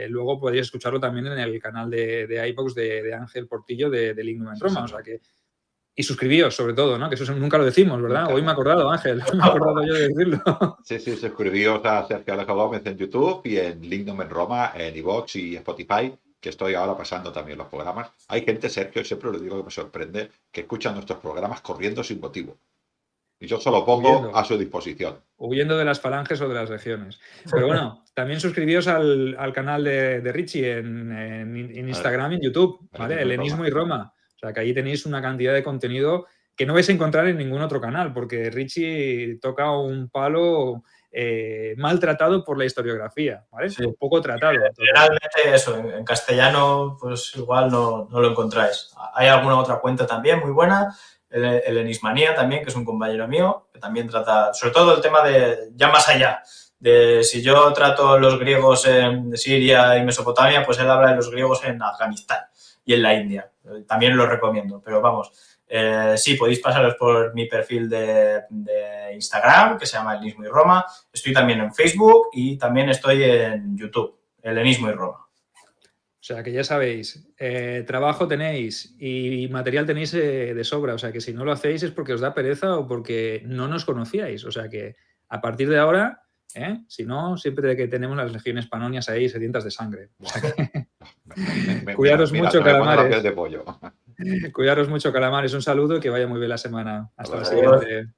luego podéis escucharlo también en el canal de iVoox de Ángel Portillo de Lignum en Roma. O sea que... Y suscribíos, sobre todo, ¿no? Que eso nunca lo decimos, ¿verdad? Hoy me he acordado, Ángel. Me he acordado yo de decirlo. Sí, suscribíos a Sergio Alejo Gómez en YouTube y en Lignum en Roma, en iVoox y Spotify, que estoy ahora pasando también los programas. Hay gente, Sergio, siempre lo digo que me sorprende, que escucha nuestros programas corriendo sin motivo. Y yo solo pongo a su disposición. Huyendo de las falanges o de las regiones. Pero bueno, también suscribíos al canal de Richie en Instagram y en YouTube, ¿vale? Helenismo y Roma. O sea, que ahí tenéis una cantidad de contenido que no vais a encontrar en ningún otro canal, porque Richie toca un palo maltratado por la historiografía, ¿vale? Sí. Un poco tratado. Entonces, Generalmente eso, en castellano pues igual no lo encontráis. Hay alguna otra cuenta también muy buena, el Enismanía también, que es un compañero mío, que también trata, sobre todo el tema de ya más allá, de si yo trato los griegos en Siria y Mesopotamia, pues él habla de los griegos en Afganistán y en la India. También lo recomiendo, pero vamos, sí, podéis pasaros por mi perfil de Instagram, que se llama Helenismo y Roma. Estoy también en Facebook y también estoy en YouTube, Helenismo y Roma. o sea, que ya sabéis, trabajo tenéis y material tenéis de sobra. O sea, que si no lo hacéis es porque os da pereza o porque no nos conocíais. O sea, que a partir de ahora, si no, siempre que tenemos las legiones panonias ahí sedientas de sangre. O sea que... Cuidaros mucho, calamares. De pollo. Cuidaros mucho, calamares. Un saludo y que vaya muy bien la semana. Hasta la Adiós. siguiente.